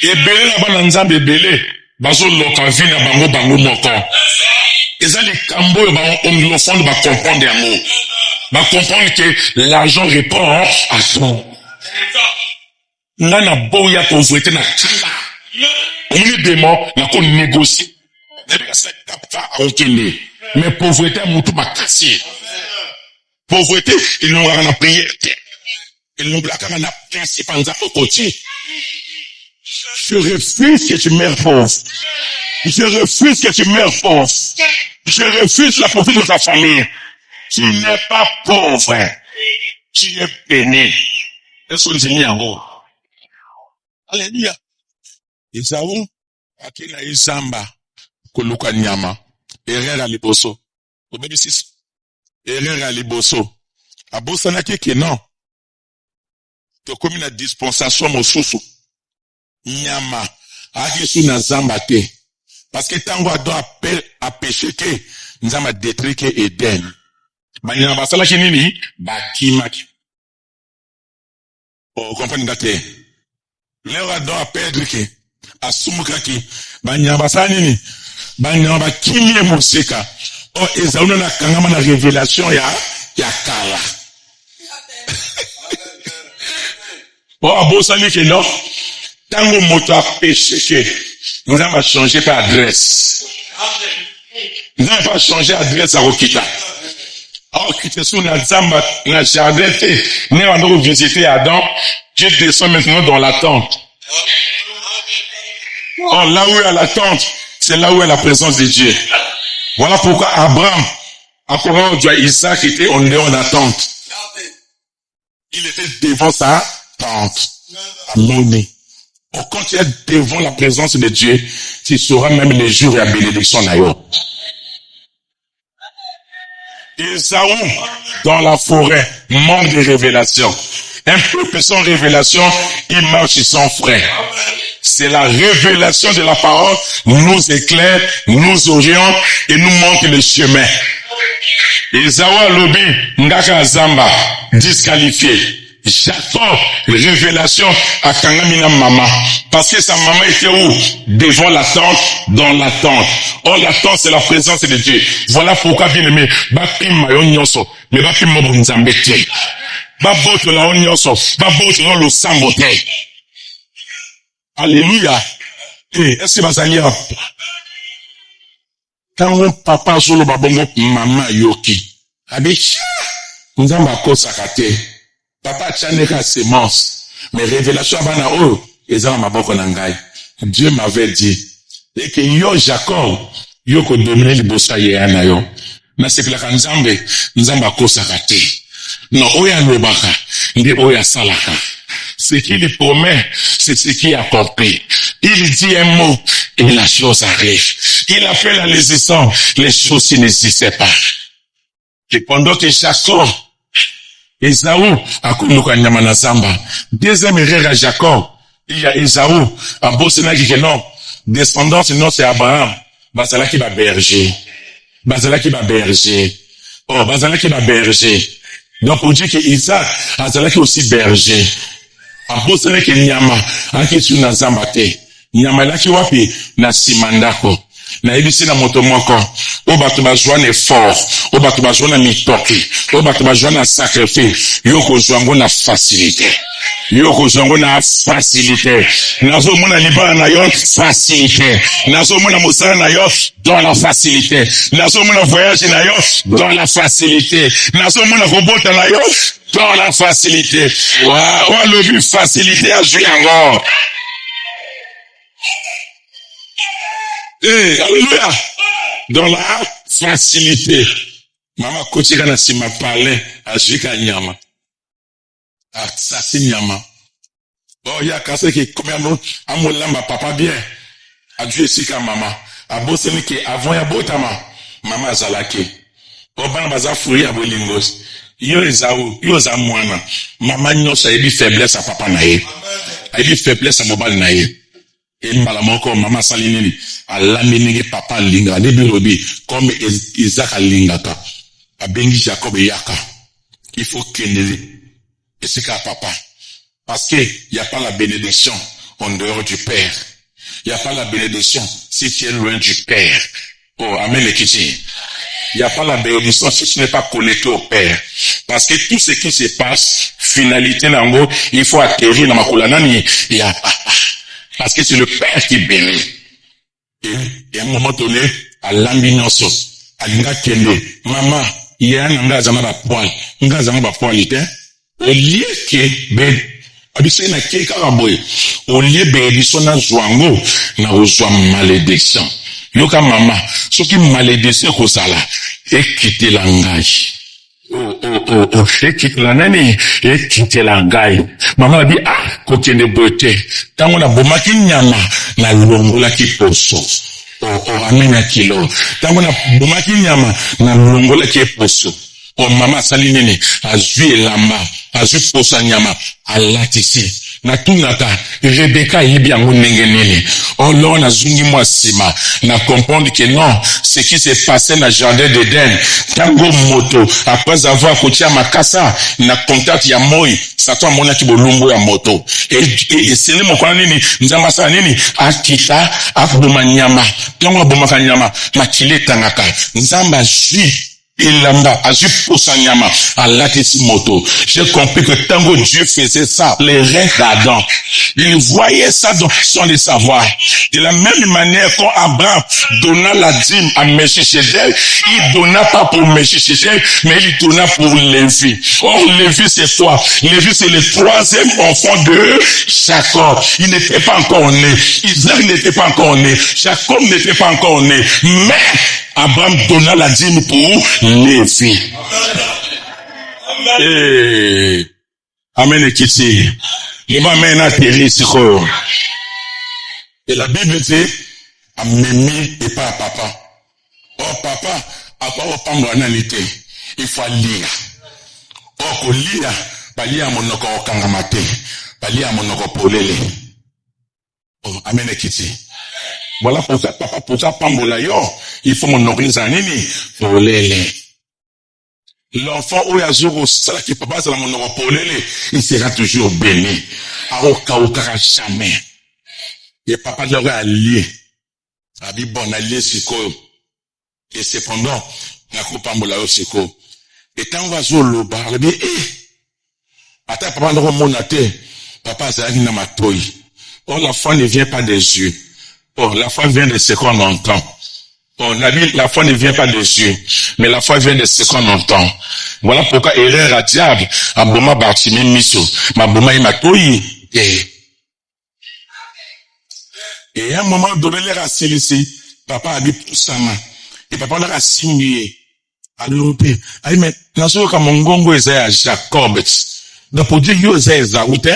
Ebele na bana Nzambe ebele, bazo loka vi na bango moko. Eza les kambo ba anglophone ba comprendre amour. Ba comprendre que l'argent répond à tout. Nana boya pauvreté na kala. On est démon na ko négocier. Mais pauvreté a mutu bakasi. Pauvreté, ils n'ont rien à prière. Ils n'ont pas rien à principe en côté. Je refuse que tu meurs pauvre. Je refuse que tu meurs pauvre. Je refuse la pauvreté de ta famille. Tu n'es pas pauvre. Tu es béni. Est-ce que tu es en haut? Alléluia. Esaou, akina izamba, kuluka nyama, erera liboso. Obédicis. Erreur à liboso. A bosa na keke non. To komi na dispensation mosusu. Nyama. Ake su na zamba te. Parce que tango ado appel à péché ke. Nzamba détruit ke Eden. Banyama basala ki nini? Bakimaki. Oh, comprenez date. Leo ado a perdre ke. Asumuka ki. Banyama basala nini? Banyama bakimie musika. Oh, Esaou na kangama na révélation ya kala. Oh, abosali ke non. Tango moto a péché ke. Nous avons changé par adresse. Nous n'avons pas changé adresse à Rokita. Alors, que sur la zamba, la jardin, nous allons visiter Adam. Dieu descend maintenant dans la tente. Oh, là où est la tente, c'est là où est la présence de Dieu. Voilà pourquoi Abraham, encore Isaac était en dehors de la tente. Il était devant sa tente. Amen. Quand tu es devant la présence de Dieu, tu sauras même les jours et la bénédiction d'ailleurs. Ésaü, dans la forêt, manque de révélation. Un peuple sans révélation, il marche sans frein. C'est la révélation de la parole nous éclaire, nous oriente et nous montre le chemin. Ésaü lobi, ngaka zamba, disqualifié. Jacob, révélation à Kangamina maman. Parce que sa maman était où? Devant la tente, dans la tente. Or, la tente, c'est la présence de Dieu. Voilà pourquoi, bien aimé, bapim mayon nyonso, mais bapim mobo nzambete. Baboto la on nyonso, baboto la lo sambote. Alléluia. Est-ce que basalia? Quand papa solo babongo, maman yoki. Abish, nzamba ko sakate. Papa tchaneka sémence. Mais révélation abana oh, ezala maboko na ngai. Dieu m'avait dit, et que yo Jacob, yo ko dominer libosa ye ana yo. Na sepelaka nzambe, nzamba ko sakate. Non, oya lobaka, ndi oya salaka. Ce qu'il promet, c'est ce qu'il a accompli. Il dit un mot, et la chose arrive. Il appelle à l'existence, les choses qui n'existaient pas. Et pendant que Jacob, Ésaü a kuluka nyama na zamba. Deuxième erreur à Jacob, il y a Ésaü, à Bosena qui non, descendance non c'est Abraham. Bazala qui va berger. Bazala qui va berger. Oh, Bazala qui va berger. Donc on dit que Isaac, Bazala qui aussi berger. À Bosena qui nyama, à qui sur na zamba te. Nyama la qui wapi na simandako. Na ebisi na moto moko o bato bazwa na effort o bato bazwa na mitoki o bato bazwa na sacrifice yo kozwa ngo na facilité nazo mona libala na yo facilité nazo mona mosala na yo dans la facilité nazo mona voyage na yo dans la facilité nazo mona kobota na yo dans la facilité wa lobi facilité a joué encore. Alléluia. Dans la facilité. Maman kotika na sima parler ajika nyama. Ça c'est nyama. Oh ya kase ki komendo amolamba papa bien. Adieu sika mama. Aboseni ki avant ya botama. Mama zalaki. Obana baza furi abolingos. Yo Ésaü, yo za mwana. Mama nyosa ebi faiblesse a papa na ye. Ebi faiblesse a mobile na ye. Et malamoko mama salinini alamingi papa linga nebirobi comme Isaac alingaka abengi Jacob yaka il faut qu'il et c'est qu'à papa parce que y a pas la bénédiction en dehors du père y a pas la bénédiction si tu es loin du père. Oh amen les kiti. Il n'y a pas la bénédiction si tu n'es pas connecté au Père. Parce que tout ce qui se passe, finalité nango, il faut atterrir dans ma koulanani. Il y a parce que c'est le Père qui bénit. Et à un moment donné, à l'ambinyoso, à l'inga kende, maman, il y a un nga zama ba poil, ite, au lieu que, abise na ke karaboy, au lieu bénédiction na zwango, na ozwa malédiction. Yoka maman, ce qui malédiction ko sala, et quitter l'angai. Quitte la nani, et quitte l'angai. Maman a dit, kokende beauté. Tango na bomaki nyama, na longola ki poso. Amena kilo. Tango na bomaki nyama, na longola ki poso. Mama sali nini, azui lama, azui posa nyama, alatisi. Na tunaka, Rebecca yebi yango ndenge nini. Là, na zungi mwa sima, na comprendre que non, ce qui s'est passé na jardin d'Éden, tango moto, après avoir kotia makasa, na contact ya moi, Satan mona ki bolumbo ya moto. Et c'est le mokwana nini, nzamba sa nini, akita, akboma nyama, tango aboma ka nyama, makile tangaka, nzamba jui, Ilamba, Azu Poussanyama, Alatis Moto. J'ai compris que tant que Dieu faisait ça, les reins d'Adam, il voyait ça sans le savoir. De la même manière quand Abraham donna la dîme à Melchisedec, il donna pas pour Melchisedec, mais il donna pour Lévi. Or, Lévi c'est quoi? Lévi c'est le troisième enfant de Jacob. Il n'était pas encore né. Isaac n'était pas encore né. Jacob n'était pas encore né. Mais, Abraham donna la dîme pour Lévi. Amen ekiti. Yeba amen atterri siko. Et la Bible dit, amemi et pas à papa. Oh papa, à quoi on parle en réalité? Il faut lire. Oh ko lire, balia monoko kangamate, balia monoko polele. Oh amen ekiti. Voilà pour ça, papa, pour ça, pambola yo, il faut mon organisation, pour les. L'enfant, où il y a zéro, ça qui papa, c'est la mon pour les, il sera toujours béni. À aucun jamais. Et papa l'aurait allié. A dit bon, allié, c'est quoi? Et cependant, il y a un pambola yo, c'est quoi? Et quand on va sur le bar, il dit, attends, papa, on remonte, papa, c'est un namatoi. Oh, l'enfant ne vient pas des yeux. Oh, la foi vient de ce qu'on entend. Oh, la foi ne vient pas des yeux, mais la foi vient de ce qu'on entend. Voilà pourquoi erreur à diable, aboma Bartimée miso, maboma imatoi. Et à un moment donné, les racines ici, papa a dit pour sa main. Et papa l'a signé. Alors, aïe, mais, dans ce cas, mon gongo est à Jacob. Donc, pour dire, yo, c'est Esaoute,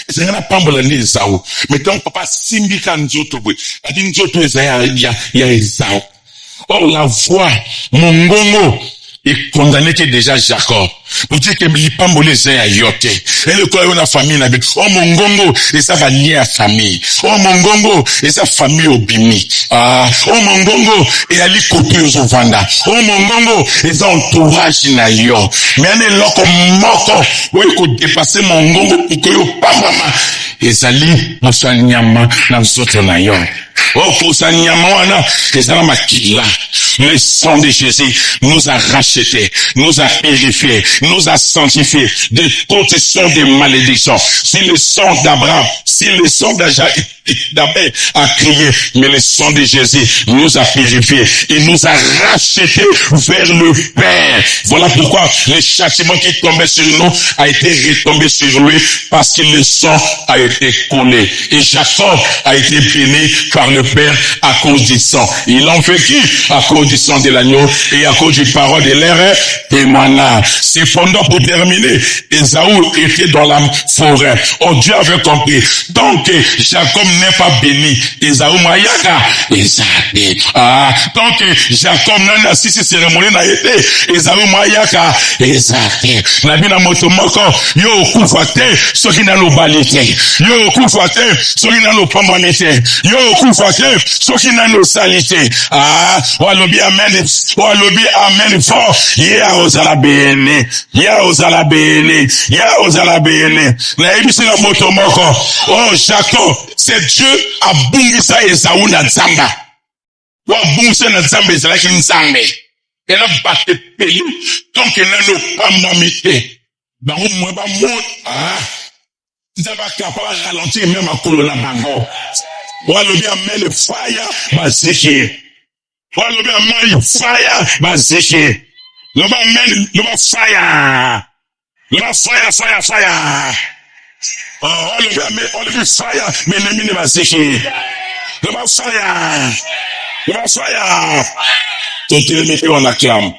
c'est un pambola ni Esaou. Mais donc, papa, syndika nzoto, a dit nzoto ya Esaou. Or, la voix, mon gongo, est condamné que déjà Jacob. Pour dire que les pambolés c'est à yote. Et le quoi, on a famille, n'a oh, mon gongo, et ça va lier à famille. Oh, mon gongo, et sa famille au bimi. Ah, oh, mon gongo, et ali côté aux vanda. Oh, mon gongo, et ça entourage na yo. Mais on est là comme moko. Oui, qu'on dépasser mon gongo, pour que yo pamama. Et ça lit, on s'en nyama, dans ce na yo. Oh, pour ça nyama, wana, et ça la makila. Le sang de Jésus nous a rachetés, nous a purifiés, nous a sanctifiés de toutes sortes de malédictions. Si le sang d'Abraham, si le sang d'Abel a crié, mais le sang de Jésus nous a purifiés et nous a rachetés vers le Père. Voilà pourquoi le châtiment qui tombait sur nous a été retombé sur lui parce que le sang a été coulé. Et Jacob a été béni par le Père à cause du sang. Il en vécu à cause du sang de l'agneau et à cause du parole de l'air témoignage. Cependant, pour terminer, Esaü était dans la forêt. Oh, Dieu avait compris. Donc, Jacob n'est pas béni. Esaü mayaka. Esaü. Ah, donc, Jacob n'a assisté cérémonie n'a été. Esaü mayaka. Esaü. Nabi na motomoko. Yo kufate. Soki na lo balite. Yo kufate. Soki na lo pamanite. Yo kufate. Soki na lo salite. Ah, walobi amen. Walobi amen fort. Ya ozala bene. Ya ozala bene. Ya ozala bene. Na ebisi na motomoko. Oh, Jacob, c'est Dieu a bungisa Esaü na zamba. Wa bungisa na zamba ezalaki nzambe. Elle a battu pays. Donc, elle n'a pas mamité. Bango mwen ba moun. Ah. Zaba kapaba ralentir même à kolona bango. Walobi amen fire. Bazeke. Walobi amen fire. Bazeke. Loba amen. Loba fire. Loba fire, fire. Oh, walobi amen. Walobi fire. Menemine bazeke. Loba fire. Loba fire. Tout le monde on acclame.